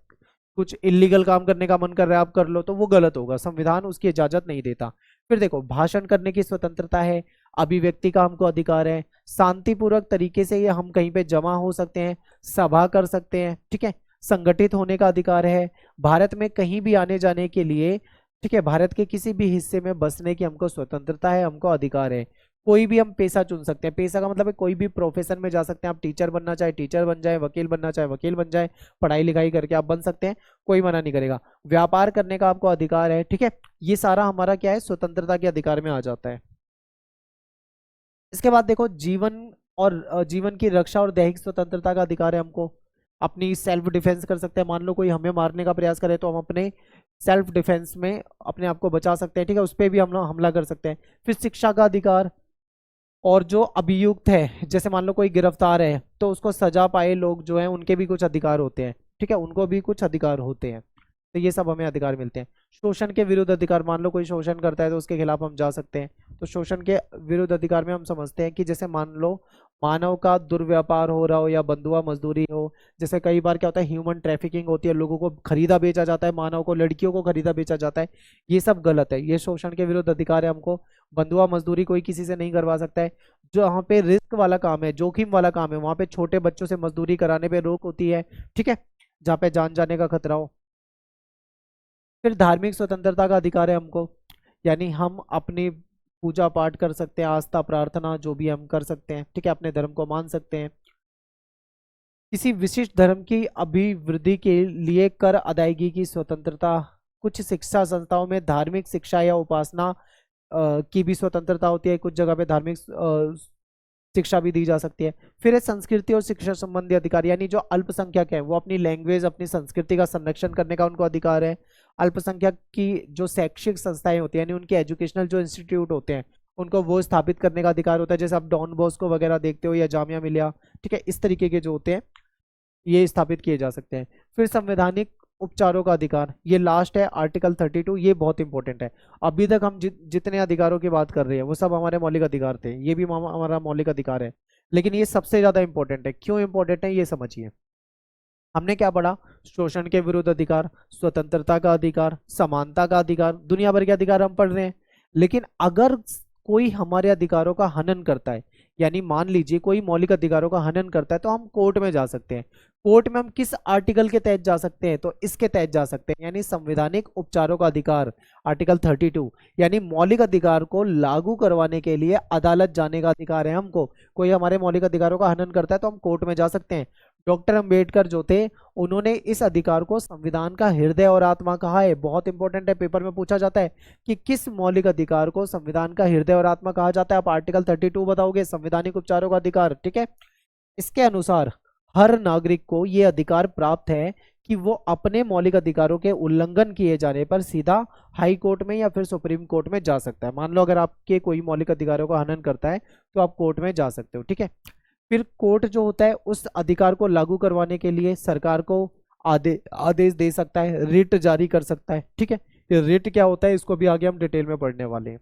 [SPEAKER 1] कुछ इलीगल काम करने का मन कर रहा है, आप कर लो, तो वो गलत होगा, संविधान उसकी इजाजत नहीं देता। फिर देखो, भाषण करने की स्वतंत्रता है, अभिव्यक्ति का हमको अधिकार है, शांतिपूर्वक तरीके से ये हम कहीं पे जमा हो सकते हैं, सभा कर सकते हैं, ठीक है, संगठित होने का अधिकार है, भारत में कहीं भी आने जाने के लिए, ठीक है, भारत के किसी भी हिस्से में बसने की हमको स्वतंत्रता है, हमको अधिकार है। कोई भी हम पेशा चुन सकते हैं, पेशा का मतलब है कोई भी प्रोफेशन में जा सकते हैं, आप टीचर बनना चाहे टीचर बन जाए, वकील बनना चाहे वकील बन जाए, पढ़ाई लिखाई करके आप बन सकते हैं, कोई मना नहीं करेगा। व्यापार करने का आपको अधिकार है, ठीक है, ये सारा हमारा क्या है, स्वतंत्रता के अधिकार में आ जाता है। इसके बाद देखो, जीवन और जीवन की रक्षा और दैहिक स्वतंत्रता का अधिकार है हमको, अपनी सेल्फ डिफेंस कर सकते हैं, मान लो कोई हमें मारने का प्रयास करे तो हम अपने सेल्फ डिफेंस में अपने आप को बचा सकते हैं, ठीक है, उस पर भी हम लोग हमला कर सकते हैं। फिर शिक्षा का अधिकार, और जो अभियुक्त है, जैसे मान लो कोई गिरफ्तार है तो उसको सजा पाए लोग जो हैं उनके भी कुछ अधिकार होते हैं, ठीक है, उनको भी कुछ अधिकार होते हैं, तो ये सब हमें अधिकार मिलते हैं। शोषण के विरुद्ध अधिकार, मान लो कोई शोषण करता है तो उसके खिलाफ हम जा सकते हैं। तो शोषण के विरुद्ध अधिकार में हम समझते हैं कि जैसे मान लो मानव का दुर्व्यापार हो रहा हो या बंधुआ मजदूरी हो, जैसे कई बार क्या होता है, ह्यूमन ट्रैफिकिंग होती है, लोगों को खरीदा बेचा जाता है, मानव को, लड़कियों को खरीदा बेचा जाता है, ये सब गलत है, ये शोषण के विरुद्ध अधिकार है हमको। बंधुआ मजदूरी कोई किसी से नहीं करवा सकता है। जो वहाँ पे रिस्क वाला काम है, जोखिम वाला काम है, वहाँ पे छोटे बच्चों से मजदूरी कराने पे रोक होती है, ठीक है, जहाँ पे जान जाने का खतरा हो। फिर धार्मिक स्वतंत्रता का अधिकार है हमको, यानी हम अपनी पूजा पाठ कर सकते हैं, आस्था प्रार्थना जो भी हम कर सकते हैं, ठीक है, अपने धर्म को मान सकते हैं। किसी विशिष्ट धर्म की अभिवृद्धि के लिए कर अदायगी की स्वतंत्रता, कुछ शिक्षा संस्थाओं में धार्मिक शिक्षा या उपासना की भी स्वतंत्रता होती है, कुछ जगह पे धार्मिक शिक्षा भी दी जा सकती है। फिर है संस्कृति और शिक्षा संबंधी अधिकार, यानी जो अल्पसंख्यक है वो अपनी लैंग्वेज, अपनी संस्कृति का संरक्षण करने का उनको अधिकार है। अल्पसंख्यक की जो शैक्षिक संस्थाएं होती है, यानी उनके एजुकेशनल जो इंस्टीट्यूट होते हैं उनको वो स्थापित करने का अधिकार होता है, जैसे आप डॉन बॉस्को वगैरह देखते हो या जामिया मिलिया, ठीक है, इस तरीके के जो होते हैं ये स्थापित किए जा सकते हैं। फिर संवैधानिक उपचारों का अधिकार, ये लास्ट है आर्टिकल 32, ये बहुत इंपॉर्टेंट है। अभी तक हम जितने अधिकारों की बात कर रहे हैं वो सब हमारे मौलिक अधिकार थे, ये भी हमारा मौलिक अधिकार है, लेकिन ये सबसे ज्यादा इंपॉर्टेंट है। क्यों इंपॉर्टेंट है ये समझिए। हमने क्या पढ़ा, शोषण के विरुद्ध अधिकार, स्वतंत्रता का अधिकार, समानता का अधिकार, दुनिया भर के अधिकार हम पढ़ रहे हैं। लेकिन अगर कोई हमारे अधिकारों का हनन करता है, यानी मान लीजिए कोई मौलिक अधिकारों का हनन करता है, तो हम कोर्ट में जा सकते हैं। कोर्ट में हम किस आर्टिकल के तहत जा सकते हैं, तो इसके तहत जा सकते हैं, यानी संवैधानिक उपचारों का अधिकार, आर्टिकल 32, यानी मौलिक अधिकार को लागू करवाने के लिए अदालत जाने का अधिकार है हमको। कोई हमारे मौलिक अधिकारों का हनन करता है तो हम कोर्ट में जा सकते हैं। डॉक्टर अंबेडकर जो थे उन्होंने इस अधिकार को संविधान का हृदय और आत्मा कहा है, बहुत इंपॉर्टेंट है, पेपर में पूछा जाता है कि किस मौलिक अधिकार को संविधान का हृदय और आत्मा कहा जाता है, आप आर्टिकल 32 बताओगे, संवैधानिक उपचारों का अधिकार, ठीक है। इसके अनुसार हर नागरिक को यह अधिकार प्राप्त है कि वो अपने मौलिक अधिकारों के उल्लंघन किए जाने पर सीधा हाई कोर्ट में या फिर सुप्रीम कोर्ट में जा सकता है। मान लो अगर आपके कोई मौलिक अधिकारों का हनन करता है तो आप कोर्ट में जा सकते हो, ठीक है। फिर कोर्ट जो होता है उस अधिकार को लागू करवाने के लिए सरकार को आदेश दे सकता है, रिट जारी कर सकता है, ठीक है। ये रिट क्या होता है इसको भी आगे हम डिटेल में पढ़ने वाले हैं।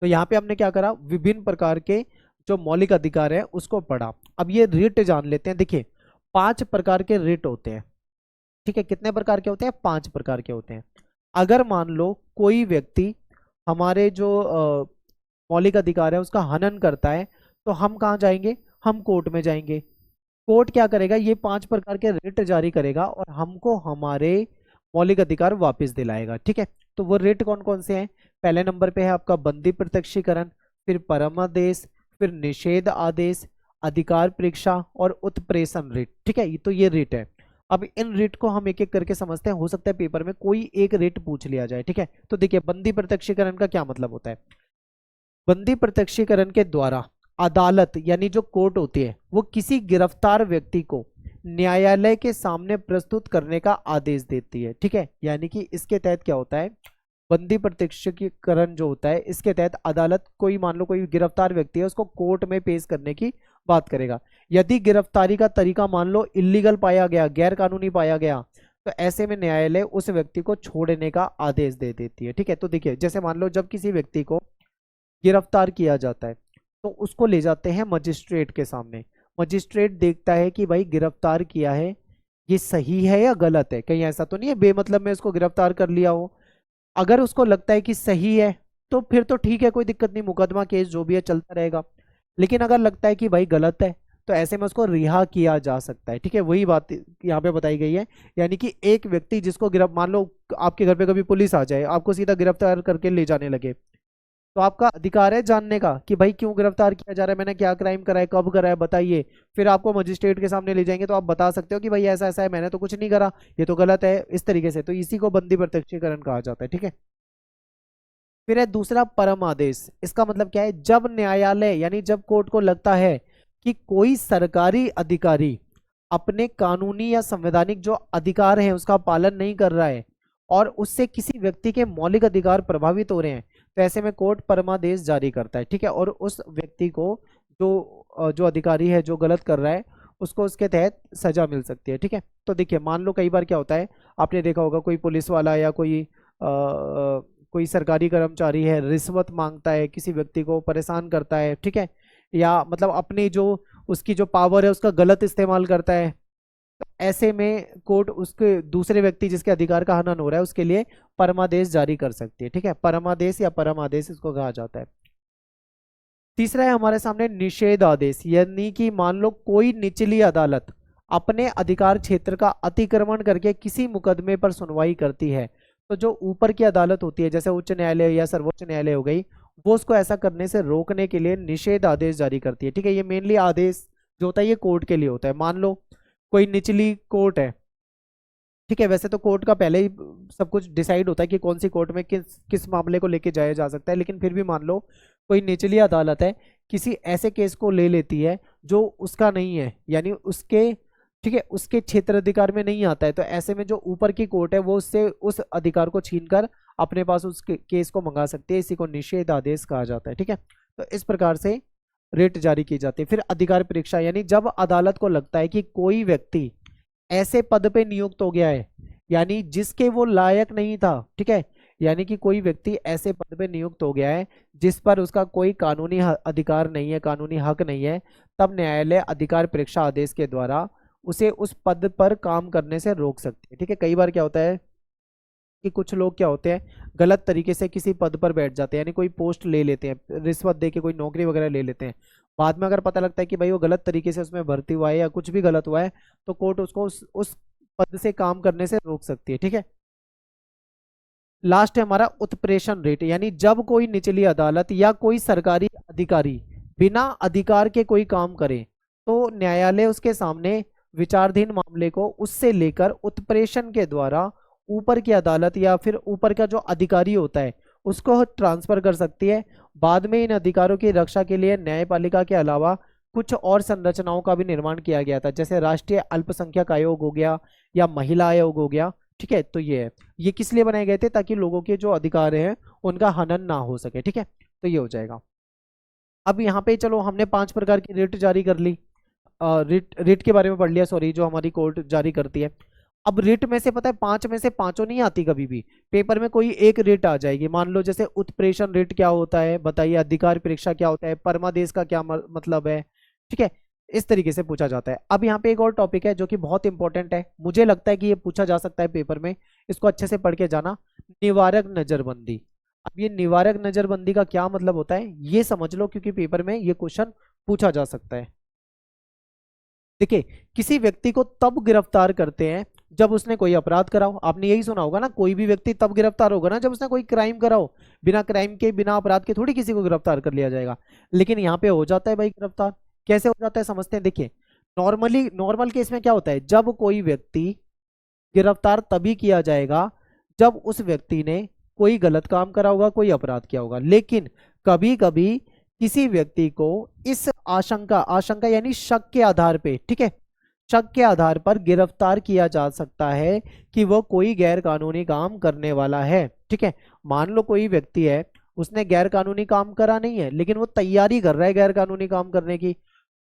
[SPEAKER 1] तो यहाँ पे हमने क्या करा, विभिन्न प्रकार के जो मौलिक अधिकार है उसको पढ़ा। अब ये रिट जान लेते हैं। देखिए 5 प्रकार के रिट होते हैं, ठीक है। कितने प्रकार के होते हैं, 5 प्रकार के होते हैं। अगर मान लो कोई व्यक्ति हमारे जो मौलिक अधिकार है उसका हनन करता है तो हम कहाँ जाएंगे, हम कोर्ट में जाएंगे। कोर्ट क्या करेगा, ये 5 प्रकार के रिट जारी करेगा और हमको हमारे मौलिक अधिकार वापस दिलाएगा, ठीक है। तो वो रिट कौन कौन से हैं, पहले नंबर पे है आपका बंदी प्रत्यक्षीकरण, फिर परमादेश, फिर निषेध आदेश, अधिकार परीक्षा और उत्प्रेषण रिट, ठीक है। तो ये रिट है। अब इन रिट को हम एक एक करके समझते हैं, हो सकता है पेपर में कोई एक रिट पूछ लिया जाए, ठीक है। तो देखिए बंदी प्रत्यक्षीकरण का क्या मतलब होता है। बंदी प्रत्यक्षीकरण के द्वारा अदालत यानी जो कोर्ट होती है वो किसी गिरफ्तार व्यक्ति को न्यायालय के सामने प्रस्तुत करने का आदेश देती है, ठीक है। यानी कि इसके तहत क्या होता है, बंदी प्रत्यक्षीकरण जो होता है, इसके तहत अदालत कोई, मान लो कोई गिरफ्तार व्यक्ति है, उसको कोर्ट में पेश करने की बात करेगा। यदि गिरफ्तारी का तरीका मान लो इलीगल पाया गया, गैर कानूनी पाया गया, तो ऐसे में न्यायालय उस व्यक्ति को छोड़ने का आदेश दे देती है। ठीक है, तो देखिए जैसे मान लो जब किसी व्यक्ति को गिरफ्तार किया जाता है तो उसको ले जाते हैं मजिस्ट्रेट के सामने। मजिस्ट्रेट देखता है कि भाई गिरफ्तार किया है ये सही है या गलत है, कहीं ऐसा तो नहीं है बेमतलब में उसको गिरफ्तार कर लिया हो। अगर उसको लगता है कि सही है तो फिर तो ठीक है, कोई दिक्कत नहीं, मुकदमा केस जो भी है चलता रहेगा। लेकिन अगर लगता है कि भाई गलत है तो ऐसे में उसको रिहा किया जा सकता है। ठीक है, वही बात यहाँ पे बताई गई है। यानी कि एक व्यक्ति जिसको मान लो आपके घर पे कभी पुलिस आ जाए, आपको सीधा गिरफ्तार करके ले जाने लगे, तो आपका अधिकार है जानने का कि भाई क्यों गिरफ्तार किया जा रहा है, मैंने क्या क्राइम करा है, कब करा है, बताइए। फिर आपको मजिस्ट्रेट के सामने ले जाएंगे तो आप बता सकते हो कि भाई ऐसा ऐसा है, मैंने तो कुछ नहीं करा, ये तो गलत है, इस तरीके से। तो इसी को बंदी प्रत्यक्षीकरण कहा जाता है। ठीक है, फिर है दूसरा परम आदेश। इसका मतलब क्या है, जब न्यायालय यानी जब कोर्ट को लगता है कि कोई सरकारी अधिकारी अपने कानूनी या संवैधानिक जो अधिकार हैं उसका पालन नहीं कर रहा है और उससे किसी व्यक्ति के मौलिक अधिकार प्रभावित हो रहे हैं, तो ऐसे में कोर्ट परमादेश जारी करता है। ठीक है, और उस व्यक्ति को जो अधिकारी है जो गलत कर रहा है उसको उसके तहत सजा मिल सकती है। ठीक है, तो देखिए मान लो कई बार क्या होता है, आपने देखा होगा कोई पुलिस वाला या कोई सरकारी कर्मचारी है, रिश्वत मांगता है, किसी व्यक्ति को परेशान करता है। ठीक है, या मतलब अपनी जो उसकी जो पावर है उसका गलत इस्तेमाल करता है, तो ऐसे में कोर्ट उसके दूसरे व्यक्ति जिसके अधिकार का हनन हो रहा है उसके लिए परमादेश जारी कर सकती है। ठीक है, परमादेश या परम आदेश इसको कहा जाता है। तीसरा है हमारे सामने निषेध आदेश। यानी कि मान लो कोई निचली अदालत अपने अधिकार क्षेत्र का अतिक्रमण करके किसी मुकदमे पर सुनवाई करती है, तो जो ऊपर की अदालत होती है जैसे उच्च न्यायालय या सर्वोच्च न्यायालय हो गई, वो उसको ऐसा करने से रोकने के लिए निषेध आदेश जारी करती है। ठीक है, ये मेनली आदेश जो होता है ये कोर्ट के लिए होता है। मान लो कोई निचली कोर्ट है, ठीक है, वैसे तो कोर्ट का पहले ही सब कुछ डिसाइड होता है कि कौन सी कोर्ट में किस किस मामले को लेके जाया जा सकता है, लेकिन फिर भी मान लो कोई निचली अदालत है किसी ऐसे केस को ले लेती है जो उसका नहीं है, यानी उसके, ठीक है, उसके क्षेत्र अधिकार में नहीं आता है, तो ऐसे में जो ऊपर की कोर्ट है वो उससे उस अधिकार को छीनकर अपने पास उस केस को मंगा सकती है। इसी को निषेध आदेश कहा जाता है। ठीक है, तो इस प्रकार से रिट जारी की जाती है। फिर अधिकार परीक्षा, यानी जब अदालत को लगता है कि कोई व्यक्ति ऐसे पद पे नियुक्त हो गया है यानी जिसके वो लायक नहीं था, ठीक है, यानी कि कोई व्यक्ति ऐसे पद पे नियुक्त हो गया है जिस पर उसका कोई कानूनी अधिकार नहीं है, कानूनी हक नहीं है, तब न्यायालय अधिकार परीक्षा आदेश के द्वारा उसे उस पद पर काम करने से रोक सकती है। ठीक है, कई बार क्या होता है कि कुछ लोग क्या होते हैं गलत तरीके से किसी पद पर बैठ जाते हैं, यानी कोई पोस्ट ले लेते हैं, रिश्वत दे के कोई नौकरी वगैरह ले लेते हैं। बाद में अगर पता लगता है कि भाई वो गलत तरीके से उसमें भर्ती हुआ है या कुछ भी गलत हुआ है, तो कोर्ट उसको उस पद से काम करने से रोक सकती है। ठीक है, लास्ट है हमारा उत्प्रेषण रेट, यानी जब कोई निचली अदालत या कोई सरकारी अधिकारी बिना अधिकार के कोई काम करे तो न्यायालय उसके सामने विचाराधीन मामले को उससे लेकर उत्प्रेषण के द्वारा ऊपर की अदालत या फिर ऊपर का जो अधिकारी होता है उसको ट्रांसफर कर सकती है। बाद में इन अधिकारों की रक्षा के लिए न्यायपालिका के अलावा कुछ और संरचनाओं का भी निर्माण किया गया था, जैसे राष्ट्रीय अल्पसंख्यक आयोग हो गया या महिला आयोग हो गया। ठीक है, तो ये किस लिए बनाए गए थे, ताकि लोगों के जो अधिकार हैं उनका हनन ना हो सके। ठीक है, तो ये हो जाएगा। अब यहाँ पे चलो हमने 5 प्रकार की रिट जारी कर ली, रिट के बारे में पढ़ लिया, सॉरी, जो हमारी कोर्ट जारी करती है। अब रिट में से पता है 5 में से पांचों नहीं आती, कभी भी पेपर में कोई एक रिट आ जाएगी। मान लो जैसे उत्प्रेषण रिट क्या होता है बताइए, अधिकार परीक्षा क्या होता है, परमादेश का क्या मतलब है। ठीक है, इस तरीके से पूछा जाता है। अब यहाँ पे एक और टॉपिक है जो कि बहुत इंपॉर्टेंट है, मुझे लगता है कि ये पूछा जा सकता है पेपर में, इसको अच्छे से पढ़ के जाना। निवारक नजरबंदी। अब ये निवारक नजरबंदी का क्या मतलब होता है ये समझ लो, क्योंकि पेपर में ये क्वेश्चन पूछा जा सकता है। देखिए, किसी व्यक्ति को तब गिरफ्तार करते हैं जब उसने कोई अपराध करा हो। आपने यही सुना होगा ना, कोई भी व्यक्ति तब गिरफ्तार होगा ना जब उसने कोई क्राइम करा हो। बिना क्राइम के, बिना अपराध के थोड़ी किसी को गिरफ्तार कर लिया जाएगा। लेकिन यहाँ पे हो जाता है भाई गिरफ्तार। कैसे हो जाता है समझते हैं। देखिए, नॉर्मल केस में क्या होता है, जब कोई व्यक्ति गिरफ्तार तभी किया जाएगा जब उस व्यक्ति ने कोई गलत काम करा होगा, कोई अपराध किया होगा। लेकिन कभी कभी किसी व्यक्ति को इस आशंका यानी शक के आधार पे, ठीक है, शक के आधार पर गिरफ्तार किया जा सकता है कि वो कोई गैर कानूनी काम करने वाला है। ठीक है, मान लो कोई व्यक्ति है, उसने गैर कानूनी काम करा नहीं है, लेकिन वो तैयारी कर रहा है गैर कानूनी काम करने की।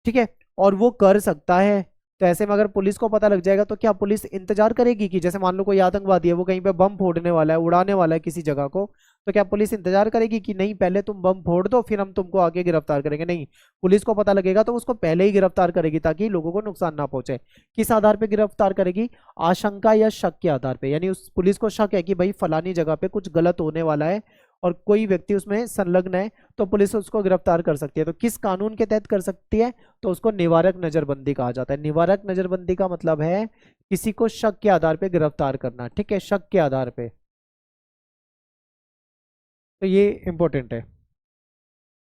[SPEAKER 1] ठीक है, और वो कर सकता है। तो ऐसे में अगर पुलिस को पता लग जाएगा तो क्या पुलिस इंतजार करेगी कि जैसे मान लो कोई आतंकवादी है, वो कहीं पे बम फोड़ने वाला है, उड़ाने वाला है किसी जगह को, तो क्या पुलिस इंतजार करेगी कि नहीं पहले तुम बम फोड़ दो फिर हम तुमको आगे गिरफ्तार करेंगे? नहीं, पुलिस को पता लगेगा तो उसको पहले ही गिरफ्तार करेगी ताकि लोगों को नुकसान ना पहुंचे। किस आधार पे गिरफ्तार करेगी? आशंका या शक के आधार पे, यानी उस पुलिस को शक है कि भाई फलानी जगह पे कुछ गलत होने वाला है और कोई व्यक्ति उसमें संलग्न है, तो पुलिस उसको गिरफ्तार कर सकती है। तो किस कानून के तहत कर सकती है? तो उसको निवारक नजरबंदी कहा जाता है। निवारक नजरबंदी का मतलब है किसी को शक के आधार पे गिरफ्तार करना। ठीक है, शक के आधार पे, तो ये इंपॉर्टेंट है।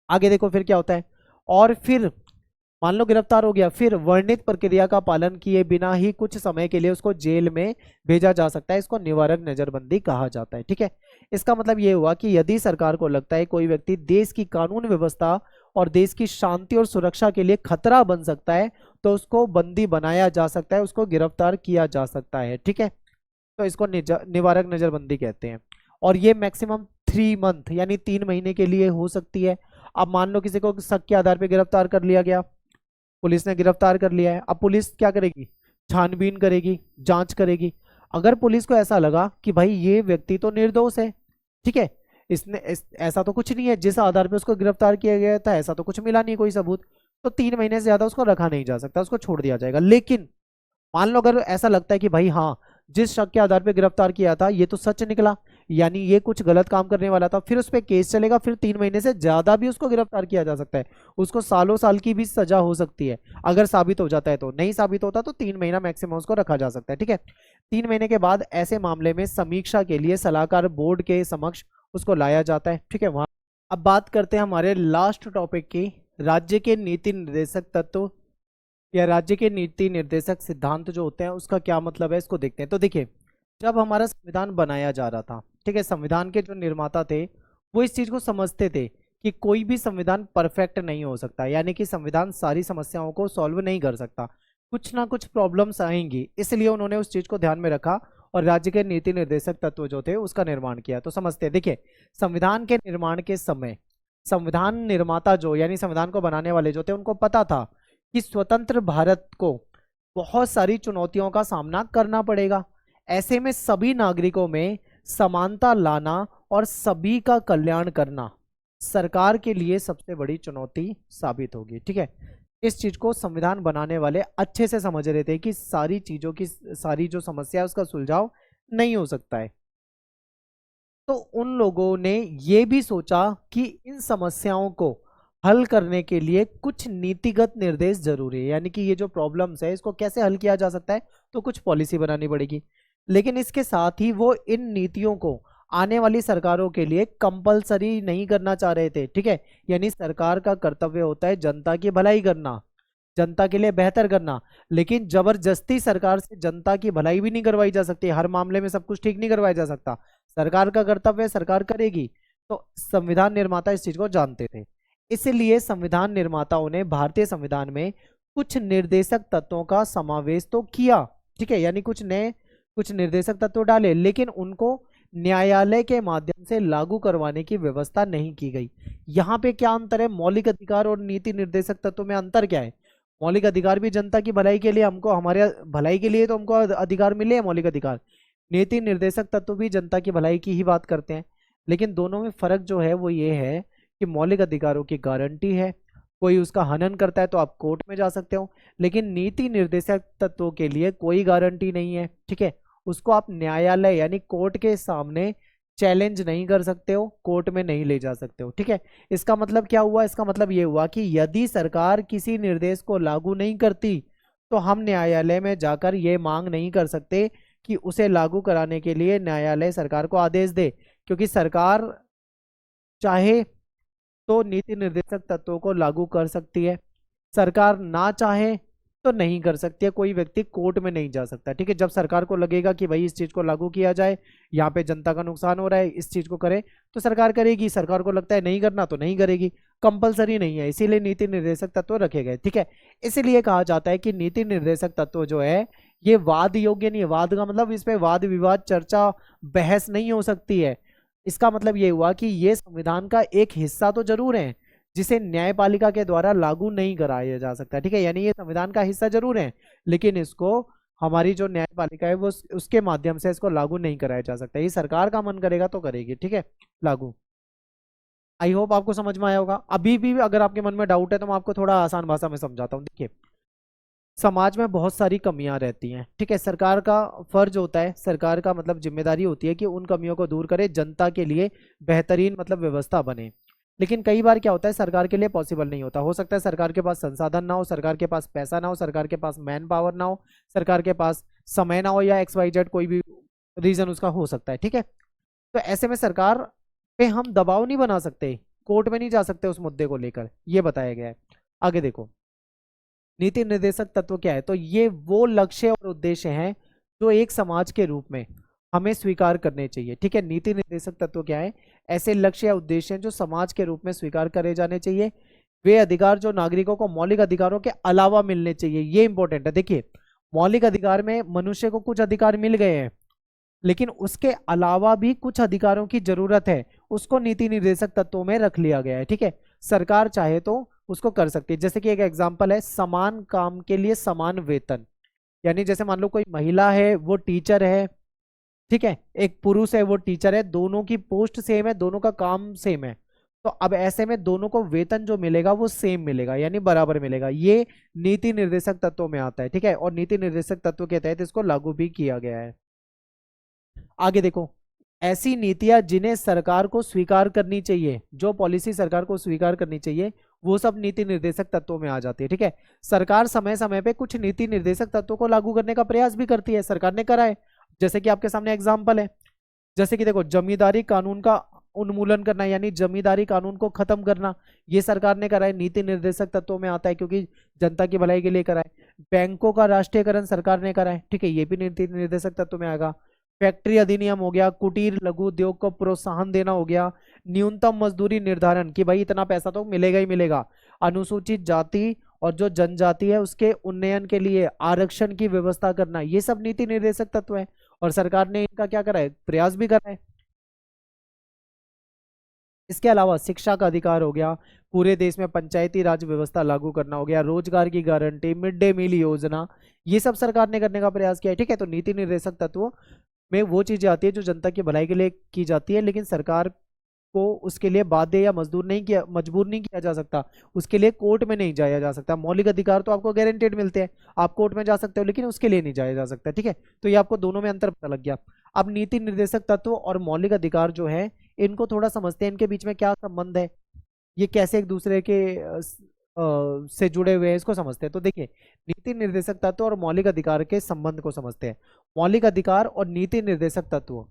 [SPEAKER 1] आगे देखो फिर क्या होता है। और फिर मान लो गिरफ्तार हो गया, फिर वर्णित प्रक्रिया का पालन किए बिना ही कुछ समय के लिए उसको जेल में भेजा जा सकता है। इसको निवारक नजरबंदी कहा जाता है। ठीक है, इसका मतलब ये हुआ कि यदि सरकार को लगता है कोई व्यक्ति देश की कानून व्यवस्था और देश की शांति और सुरक्षा के लिए खतरा बन सकता है तो उसको बंदी बनाया जा सकता है, उसको गिरफ्तार किया जा सकता है। ठीक है, तो इसको निवारक नजरबंदी कहते हैं। और ये मैक्सिमम 3 मंथ यानी 3 महीने के लिए हो सकती है। अब मान लो किसी को शक के आधार पर गिरफ्तार कर लिया गया, पुलिस ने गिरफ्तार कर लिया है, अब पुलिस क्या करेगी? छानबीन करेगी, जांच करेगी। अगर पुलिस को ऐसा लगा कि भाई ये व्यक्ति तो निर्दोष है, ठीक है, ऐसा तो कुछ नहीं है, जिस आधार पे उसको गिरफ्तार किया गया था ऐसा तो कुछ मिला नहीं कोई सबूत, तो 3 महीने से ज्यादा उसको रखा नहीं जा सकता, उसको छोड़ दिया जाएगा। लेकिन मान लो अगर ऐसा लगता है कि भाई हाँ, जिस शक के आधार पे गिरफ्तार किया था ये तो सच निकला, यानी ये कुछ गलत काम करने वाला था, फिर उस पर केस चलेगा, फिर 3 महीने से ज्यादा भी उसको गिरफ्तार किया जा सकता है, उसको सालों साल की भी सजा हो सकती है अगर साबित हो जाता है। तो नहीं साबित होता तो 3 महीना मैक्सिमम उसको रखा जा सकता है। ठीक है, 3 महीने के बाद ऐसे मामले में समीक्षा के लिए सलाहकार बोर्ड के समक्ष उसको लाया जाता है। ठीक है, वहां अब बात करते हैं हमारे लास्ट टॉपिक की, राज्य के नीति निर्देशक तत्व या राज्य के नीति निर्देशक सिद्धांत जो होते हैं उसका क्या मतलब है, इसको देखते हैं। तो देखिए, जब हमारा संविधान बनाया जा रहा था, ठीक है, संविधान के जो निर्माता थे वो इस चीज को समझते थे कि कोई भी संविधान परफेक्ट नहीं हो सकता, यानी कि संविधान सारी समस्याओं को सॉल्व नहीं कर सकता, कुछ ना कुछ प्रॉब्लम्स आएंगी, इसलिए उन्होंने उस चीज को ध्यान में रखा और राज्य के नीति निर्देशक तत्व जो थे उसका निर्माण किया। तो समझते हैं, देखिए, संविधान के निर्माण के समय संविधान निर्माता जो यानी संविधान को बनाने वाले जो थे उनको पता था कि स्वतंत्र भारत को बहुत सारी चुनौतियों का सामना करना पड़ेगा। ऐसे में सभी नागरिकों में समानता लाना और सभी का कल्याण करना सरकार के लिए सबसे बड़ी चुनौती साबित होगी। ठीक है, इस चीज को संविधान बनाने वाले अच्छे से समझ रहे थे कि सारी चीजों की सारी जो समस्या है उसका सुलझाव नहीं हो सकता है। तो उन लोगों ने ये भी सोचा कि इन समस्याओं को हल करने के लिए कुछ नीतिगत निर्देश जरूरी है, यानी कि ये जो प्रॉब्लम्स है इसको कैसे हल किया जा सकता है, तो कुछ पॉलिसी बनानी पड़ेगी। लेकिन इसके साथ ही वो इन नीतियों को आने वाली सरकारों के लिए कंपलसरी नहीं करना चाह रहे थे। ठीक है, यानी सरकार का कर्तव्य होता है जनता की भलाई करना, जनता के लिए बेहतर करना, लेकिन जबरदस्ती सरकार से जनता की भलाई भी नहीं करवाई जा सकती, हर मामले में सब कुछ ठीक नहीं करवाया जा सकता। सरकार का कर्तव्य सरकार करेगी। तो संविधान निर्माता इस चीज को जानते थे, इसलिए संविधान निर्माताओं ने भारतीय संविधान में कुछ निर्देशक तत्वों का समावेश तो किया। ठीक है, यानी कुछ निर्देशक तत्व डाले, लेकिन उनको न्यायालय के माध्यम से लागू करवाने की व्यवस्था नहीं की गई। यहाँ पे क्या अंतर है? मौलिक अधिकार और नीति निर्देशक तत्व में अंतर क्या है? मौलिक अधिकार भी जनता की भलाई के लिए, हमको हमारे भलाई के लिए तो हमको अधिकार मिले हैं मौलिक अधिकार। नीति निर्देशक तत्व भी जनता की भलाई की ही बात करते हैं, लेकिन दोनों में फर्क जो है वो ये है कि मौलिक अधिकारों की गारंटी है, कोई उसका हनन करता है तो आप कोर्ट में जा सकते हो, लेकिन नीति निर्देशक तत्वों के लिए कोई गारंटी नहीं है। ठीक है, उसको आप न्यायालय यानी कोर्ट के सामने चैलेंज नहीं कर सकते हो, कोर्ट में नहीं ले जा सकते हो। ठीक है, इसका मतलब क्या हुआ? इसका मतलब ये हुआ कि यदि सरकार किसी निर्देश को लागू नहीं करती तो हम न्यायालय में जाकर ये मांग नहीं कर सकते कि उसे लागू कराने के लिए न्यायालय सरकार को आदेश दे, क्योंकि सरकार चाहे तो नीति निर्देशक तत्वों को लागू कर सकती है, सरकार ना चाहे तो नहीं कर सकती है, कोई व्यक्ति कोर्ट में नहीं जा सकता। ठीक है, जब सरकार को लगेगा कि भाई इस चीज को लागू किया जाए, यहाँ पे जनता का नुकसान हो रहा है, इस चीज को करे, तो सरकार करेगी, सरकार को लगता है नहीं करना तो नहीं करेगी। कंपलसरी नहीं है, इसीलिए नीति निर्देशक तत्व रखे गए। ठीक है, इसीलिए कहा जाता है कि नीति निर्देशक तत्व जो है ये वाद योग्य नहीं है। वाद का मतलब इस पे वाद विवाद चर्चा बहस नहीं हो सकती है। इसका मतलब ये हुआ कि ये संविधान का एक हिस्सा तो जरूर है जिसे न्यायपालिका के द्वारा लागू नहीं कराया जा सकता। ठीक है, यानी ये संविधान का हिस्सा जरूर है लेकिन इसको हमारी जो न्यायपालिका है वो उसके माध्यम से इसको लागू नहीं कराया जा सकता। ये सरकार का मन करेगा तो करेगी। ठीक है, लागू। आई होप आपको समझ में आया होगा। अभी भी अगर आपके मन में डाउट है तो मैं आपको थोड़ा आसान भाषा में समझाता हूँ। देखिए, समाज में बहुत सारी कमियां रहती हैं। ठीक है, सरकार का फर्ज होता है, सरकार का मतलब जिम्मेदारी होती है कि उन कमियों को दूर करे, जनता के लिए बेहतरीन मतलब व्यवस्था बने। लेकिन कई बार क्या होता है, सरकार के लिए पॉसिबल नहीं होता। हो सकता है सरकार के पास संसाधन ना हो, सरकार के पास पैसा ना हो, सरकार के पास मैन पावर ना हो, सरकार के पास समय ना हो, या XYZ कोई भी रीजन उसका हो सकता है। ठीक है, तो ऐसे में सरकार पे हम दबाव नहीं बना सकते, कोर्ट में नहीं जा सकते उस मुद्दे को लेकर, ये बताया गया है। आगे देखो, नीति निर्देशक तत्व क्या है, तो ये वो लक्ष्य और उद्देश्य हैं जो एक समाज के रूप में हमें स्वीकार करने चाहिए। ठीक है, नीति निर्देशक तत्व क्या है, ऐसे लक्ष्य या उद्देश्य हैं जो समाज के रूप में स्वीकार करे जाने चाहिए। वे अधिकार जो नागरिकों को मौलिक अधिकारों के अलावा मिलने चाहिए, ये इंपॉर्टेंट है। देखिए, मौलिक अधिकार में मनुष्य को कुछ अधिकार मिल गए हैं लेकिन उसके अलावा भी कुछ अधिकारों की जरूरत है, उसको नीति निर्देशक तत्वों में रख लिया गया है। ठीक है, सरकार चाहे तो उसको कर सकती है। जैसे कि एक एग्जांपल है, समान काम के लिए समान वेतन। यानी जैसे मान लो कोई महिला है वो टीचर है, ठीक है, एक पुरुष है वो टीचर है, दोनों की पोस्ट सेम है, दोनों का काम सेम है, तो अब ऐसे में दोनों को वेतन जो मिलेगा वो सेम मिलेगा, यानी बराबर मिलेगा। ये नीति निर्देशक तत्वों में आता है। ठीक है, और नीति निर्देशक तत्व के तहत इसको लागू भी किया गया है। आगे देखो, ऐसी नीतियां जिन्हें सरकार को स्वीकार करनी चाहिए, जो पॉलिसी सरकार को स्वीकार करनी चाहिए, वो सब नीति निर्देशक तत्वों में आ जाती है। ठीक है, सरकार समय समय पे कुछ नीति निर्देशक तत्वों को लागू करने का प्रयास भी करती है, सरकार ने करा है। जैसे कि आपके सामने एग्जाम्पल है, जैसे कि देखो, जमींदारी कानून का उन्मूलन करना, यानी जमींदारी कानून को खत्म करना, ये सरकार ने करा है, नीति निर्देशक तत्वों में आता है क्योंकि जनता की भलाई के लिए करा है। बैंकों का राष्ट्रीयकरण सरकार ने करा है, ठीक है, ये भी नीति निर्देशक तत्व में आएगा। फैक्ट्री अधिनियम हो गया, कुटीर लघु उद्योग को प्रोत्साहन देना हो गया, न्यूनतम मजदूरी निर्धारण कि भाई इतना पैसा तो मिलेगा ही मिलेगा, अनुसूचित जाति और जो जनजाति है उसके उन्नयन के लिए आरक्षण की व्यवस्था करना, ये सब नीति निर्देशक तत्व है और सरकार ने इनका क्या करा है, प्रयास भी करा है। इसके अलावा शिक्षा का अधिकार हो गया, पूरे देश में पंचायती राज व्यवस्था लागू करना हो गया, रोजगार की गारंटी, मिड डे मील योजना, ये सब सरकार ने करने का प्रयास किया है। ठीक है, तो नीति निर्देशक तत्व में वो चीजें आती है जो जनता की भलाई के लिए की जाती है, लेकिन सरकार को उसके लिए बाध्य या मजबूर नहीं किया जा सकता, उसके लिए कोर्ट में नहीं जाया जा सकता। मौलिक अधिकार तो आपको गारंटेड मिलते हैं, आप कोर्ट में जा सकते हो, लेकिन उसके लिए नहीं जाया जा सकता। ठीक है, तो ये आपको दोनों में अंतर पता लग गया। अब नीति निर्देशक तत्व और मौलिक अधिकार जो है इनको थोड़ा समझते हैं, इनके बीच में क्या संबंध है, ये कैसे एक दूसरे के से जुड़े हुए हैं, इसको समझते हैं। तो देखिए, नीति निर्देशक तत्व और मौलिक अधिकार के संबंध को समझते हैं। मौलिक अधिकार और नीति निर्देशक तत्व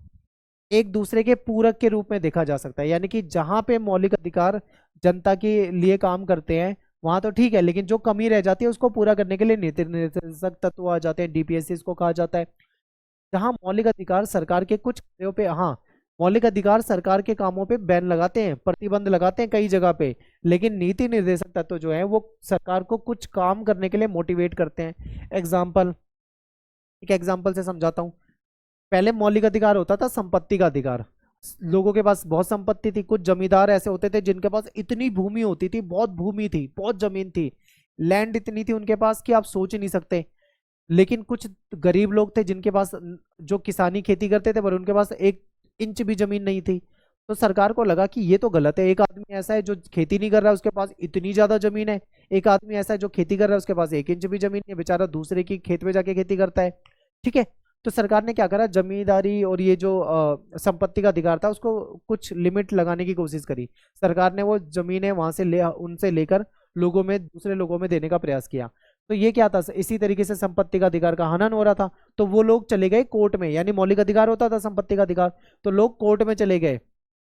[SPEAKER 1] एक दूसरे के पूरक के रूप में देखा जा सकता है, यानी कि जहां पे मौलिक अधिकार जनता के लिए काम करते हैं वहां तो ठीक है, लेकिन जो कमी रह जाती है उसको पूरा करने के लिए नीति निर्देशक तत्व आ जाते हैं, DPSC इसको कहा जाता है। जहां मौलिक अधिकार सरकार के कुछ कार्यों पे, हाँ, मौलिक अधिकार सरकार के कामों पे बैन लगाते हैं, प्रतिबंध लगाते हैं कई जगह पे, लेकिन नीति निर्देशक तत्व जो है वो सरकार को कुछ काम करने के लिए मोटिवेट करते हैं। एक एग्जाम्पल से समझाता हूँ। पहले मौलिक अधिकार होता था संपत्ति का अधिकार, लोगों के पास बहुत संपत्ति थी, कुछ जमींदार ऐसे होते थे जिनके पास इतनी भूमि होती थी, बहुत भूमि थी, बहुत जमीन थी, लैंड इतनी थी उनके पास कि आप सोच ही नहीं सकते। लेकिन कुछ गरीब लोग थे जिनके पास, जो किसानी खेती करते थे, पर उनके पास 1 इंच भी जमीन नहीं थी। तो सरकार को लगा कि ये तो गलत है, एक आदमी ऐसा है जो खेती नहीं कर रहा है उसके पास इतनी ज्यादा जमीन है, एक आदमी ऐसा है जो खेती कर रहा है उसके पास 1 इंच भी जमीन है, बेचारा दूसरे की खेत में जाके खेती करता है। ठीक है, तो सरकार ने क्या करा, जमींदारी और ये जो संपत्ति का अधिकार था उसको कुछ लिमिट लगाने की कोशिश करी। सरकार ने वो जमीनें वहां से उनसे लेकर लोगों में, दूसरे लोगों में देने का प्रयास किया। तो ये क्या था, इसी तरीके से संपत्ति का अधिकार का हनन हो रहा था, तो वो लोग चले गए कोर्ट में, यानी मौलिक अधिकार होता था संपत्ति का अधिकार, तो लोग कोर्ट में चले गए।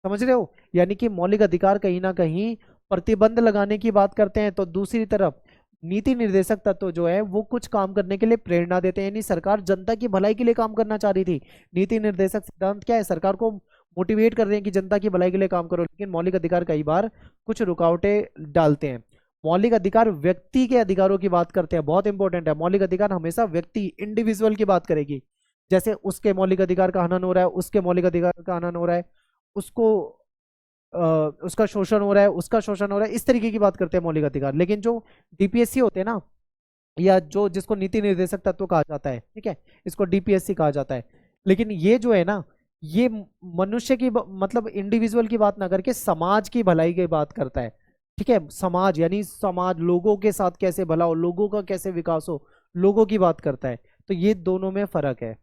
[SPEAKER 1] समझ रहे हो, यानी कि मौलिक अधिकार कहीं ना कहीं प्रतिबंध लगाने की बात करते हैं, तो दूसरी तरफ नीति निर्देशक तत्व जो है वो कुछ काम करने के लिए प्रेरणा देते हैं, यानी सरकार जनता की भलाई के लिए काम करना चाह रही थी। नीति निर्देशक सिद्धांत क्या है, सरकार को मोटिवेट कर रहे हैं कि जनता की भलाई के लिए काम करो, लेकिन मौलिक अधिकार कई बार कुछ रुकावटें डालते हैं। मौलिक अधिकार व्यक्ति के अधिकारों की बात करते हैं, बहुत इंपॉर्टेंट है। मौलिक अधिकार हमेशा व्यक्ति, इंडिविजुअल की बात करेगी। जैसे उसके मौलिक अधिकार का हनन हो रहा है, उसके मौलिक अधिकार का हनन हो रहा है, उसको उसका शोषण हो रहा है, उसका शोषण हो रहा है, इस तरीके की बात करते हैं मौलिक अधिकार। लेकिन जो डीपीएससी होते हैं ना, या जो जिसको नीति निर्देशक तत्व कहा जाता है, ठीक है, इसको डीपीएससी कहा जाता है। लेकिन ये जो है ना, ये मनुष्य की मतलब इंडिविजुअल की बात ना करके समाज की भलाई की बात करता है। ठीक है, समाज यानी समाज, लोगों के साथ कैसे भला हो, लोगों का कैसे विकास हो, लोगों की बात करता है। तो ये दोनों में फर्क है,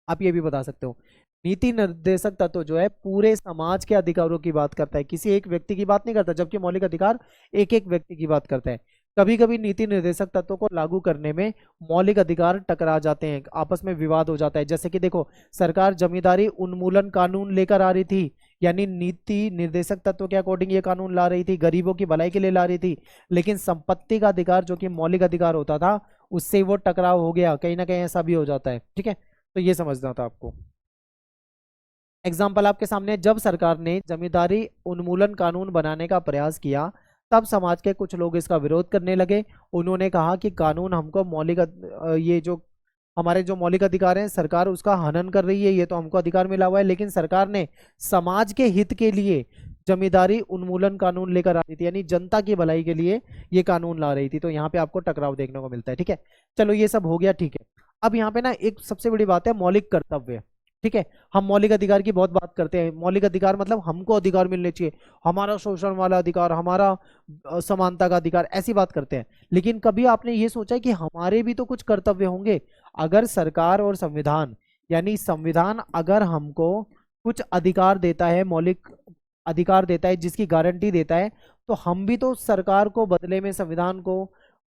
[SPEAKER 1] आप ये भी बता सकते हो। नीति निर्देशक तत्व जो है पूरे समाज के अधिकारों की बात करता है, किसी एक व्यक्ति की बात नहीं करता, जबकि मौलिक अधिकार एक एक व्यक्ति की बात करता है। कभी कभी नीति निर्देशक तत्वों को लागू करने में मौलिक अधिकार टकरा जाते हैं, आपस में विवाद हो जाता है। जैसे कि देखो, सरकार जमींदारी उन्मूलन कानून लेकर आ रही थी, यानी नीति निर्देशक तत्व के अकॉर्डिंग ये कानून ला रही थी, गरीबों की भलाई के लिए ला रही थी, लेकिन संपत्ति का अधिकार जो कि मौलिक अधिकार होता था, उससे वो टकराव हो गया, कहीं ना कहीं ऐसा भी हो जाता है। ठीक है, तो ये समझना था आपको। एग्जाम्पल आपके सामने, जब सरकार ने जमींदारी उन्मूलन कानून बनाने का प्रयास किया, तब समाज के कुछ लोग इसका विरोध करने लगे। उन्होंने कहा कि कानून हमको ये जो हमारे जो मौलिक अधिकार हैं, सरकार उसका हनन कर रही है, ये तो हमको अधिकार मिला हुआ है। लेकिन सरकार ने समाज के हित के लिए जमींदारी उन्मूलन कानून लेकर आ रही थी, यानी जनता की भलाई के लिए ये कानून ला रही थी। तो यहाँ पे आपको टकराव देखने को मिलता है। ठीक है, चलो ये सब हो गया। ठीक है, अब यहाँ पे ना एक सबसे बड़ी बात है मौलिक कर्तव्य। ठीक है, हम मौलिक अधिकार की बहुत बात करते हैं। मौलिक अधिकार मतलब हमको अधिकार मिलने चाहिए, हमारा शोषण वाला अधिकार, हमारा समानता का अधिकार, ऐसी बात करते हैं। लेकिन कभी आपने ये सोचा है कि हमारे भी तो कुछ कर्तव्य होंगे? अगर सरकार और संविधान, यानी संविधान अगर हमको कुछ अधिकार देता है, मौलिक अधिकार देता है, जिसकी गारंटी देता है, तो हम भी तो सरकार को बदले में, संविधान को,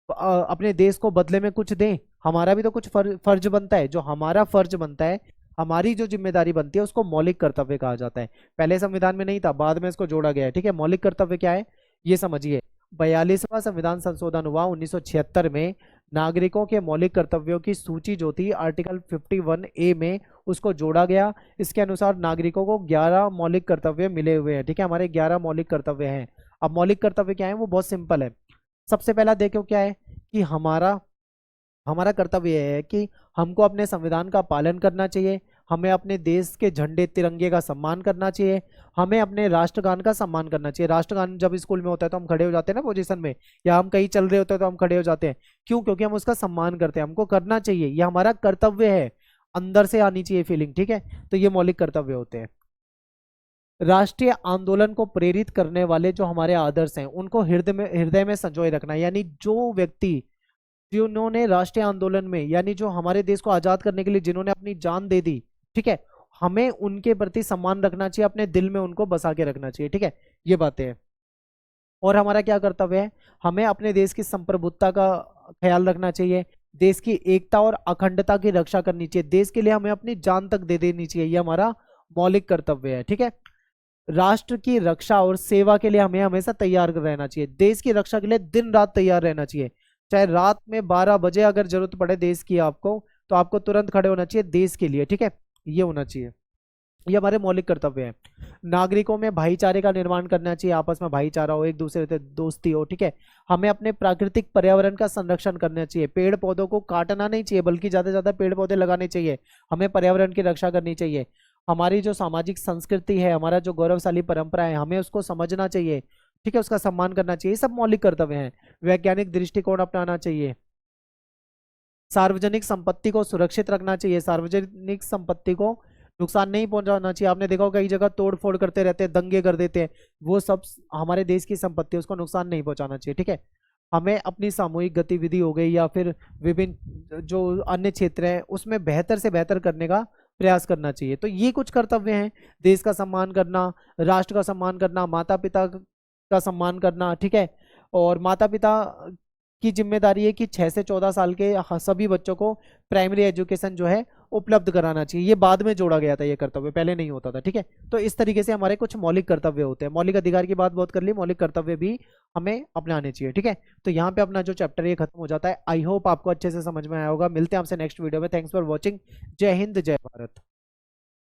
[SPEAKER 1] अपने देश को बदले में कुछ दें। हमारा भी तो कुछ फर्ज बनता है। जो हमारा फर्ज बनता है, हमारी जो जिम्मेदारी बनती है, उसको मौलिक कर्तव्य कहा जाता है। पहले संविधान में नहीं था, बाद में इसको जोड़ा गया है। ठीक है, मौलिक कर्तव्य क्या है ये समझिए। 42वां संविधान संशोधन हुआ 1976 में। नागरिकों के मौलिक कर्तव्यों की सूची जो थी आर्टिकल 51A में, उसको जोड़ा गया। इसके अनुसार नागरिकों को 11 मौलिक कर्तव्य मिले हुए हैं। ठीक है, हमारे 11 मौलिक कर्तव्य हैं। अब मौलिक कर्तव्य क्या है, वो बहुत सिंपल है। सबसे पहला देखो क्या है कि हमारा कर्तव्य यह है कि हमको अपने संविधान का पालन करना चाहिए, हमें अपने देश के झंडे तिरंगे का सम्मान करना चाहिए, हमें अपने राष्ट्रगान का सम्मान करना चाहिए। राष्ट्रगान जब स्कूल में होता है तो हम खड़े हो जाते हैं ना पोजीशन में, या हम कहीं चल रहे होते हैं तो हम खड़े हो जाते हैं। क्यों? क्योंकि हम उसका सम्मान करते हैं, हमको करना चाहिए, यह हमारा कर्तव्य है, अंदर से आनी चाहिए फीलिंग। ठीक है, तो ये मौलिक कर्तव्य होते हैं। राष्ट्रीय आंदोलन को प्रेरित करने वाले जो हमारे आदर्श हैं, उनको हृदय में संजोए रखना। यानी जो व्यक्ति जिन्होंने राष्ट्रीय आंदोलन में, यानी जो हमारे देश को आजाद करने के लिए जिन्होंने अपनी जान दे दी, ठीक है, हमें उनके प्रति सम्मान रखना चाहिए, अपने दिल में उनको बसा के रखना चाहिए। ठीक है, ये बातें हैं। और हमारा क्या कर्तव्य है, हमें अपने देश की संप्रभुता का ख्याल रखना चाहिए, देश की एकता और अखंडता की रक्षा करनी चाहिए, देश के लिए हमें अपनी जान तक दे देनी चाहिए, ये हमारा मौलिक कर्तव्य है। ठीक है, राष्ट्र की रक्षा और सेवा के लिए हमें हमेशा तैयार रहना चाहिए, देश की रक्षा के लिए दिन रात तैयार रहना चाहिए। चाहे रात में 12 बजे अगर जरूरत पड़े देश की आपको, तो आपको तुरंत खड़े होना चाहिए देश के लिए। ठीक है, ये होना चाहिए, ये हमारे मौलिक कर्तव्य हैं। नागरिकों में भाईचारे का निर्माण करना चाहिए, आपस में भाईचारा हो, एक दूसरे से दोस्ती हो। ठीक है, हमें अपने प्राकृतिक पर्यावरण का संरक्षण करना चाहिए, पेड़ पौधों को काटना नहीं चाहिए, बल्कि ज्यादा से ज्यादा पेड़ पौधे लगाने चाहिए, हमें पर्यावरण की रक्षा करनी चाहिए। हमारी जो सामाजिक संस्कृति है, हमारा जो गौरवशाली परंपरा है, हमें उसको समझना चाहिए। ठीक है, उसका सम्मान करना चाहिए, सब मौलिक कर्तव्य हैं। वैज्ञानिक दृष्टिकोण अपनाना चाहिए, सार्वजनिक संपत्ति को सुरक्षित रखना चाहिए, सार्वजनिक संपत्ति को नुकसान नहीं पहुंचाना चाहिए। आपने देखा कई जगह तोड़ फोड़ करते रहते हैं, दंगे कर देते हैं, वो सब हमारे देश की संपत्ति, उसको नुकसान नहीं पहुंचाना चाहिए। ठीक है, हमें अपनी सामूहिक गतिविधि हो गई या फिर विभिन्न जो अन्य क्षेत्र हैं, उसमें बेहतर से बेहतर करने का प्रयास करना चाहिए। तो ये कुछ कर्तव्य हैं, देश का सम्मान करना, राष्ट्र का सम्मान करना, माता पिता का सम्मान करना। ठीक है, और माता पिता की जिम्मेदारी है कि 6 से 14 साल के सभी बच्चों को प्राइमरी एजुकेशन जो है उपलब्ध कराना चाहिए। ये बाद में जोड़ा गया था, ये कर्तव्य पहले नहीं होता था। ठीक है, तो इस तरीके से हमारे कुछ मौलिक कर्तव्य होते हैं। मौलिक अधिकार की बात बहुत कर ली, मौलिक कर्तव्य भी हमें अपनाने चाहिए। ठीक है, तो यहाँ पे अपना जो चैप्टर ये खत्म हो जाता है। आई होप आपको अच्छे से समझ में आया होगा। मिलते हैं आपसे नेक्स्ट वीडियो में। Thanks for watching. जय हिंद, जय भारत।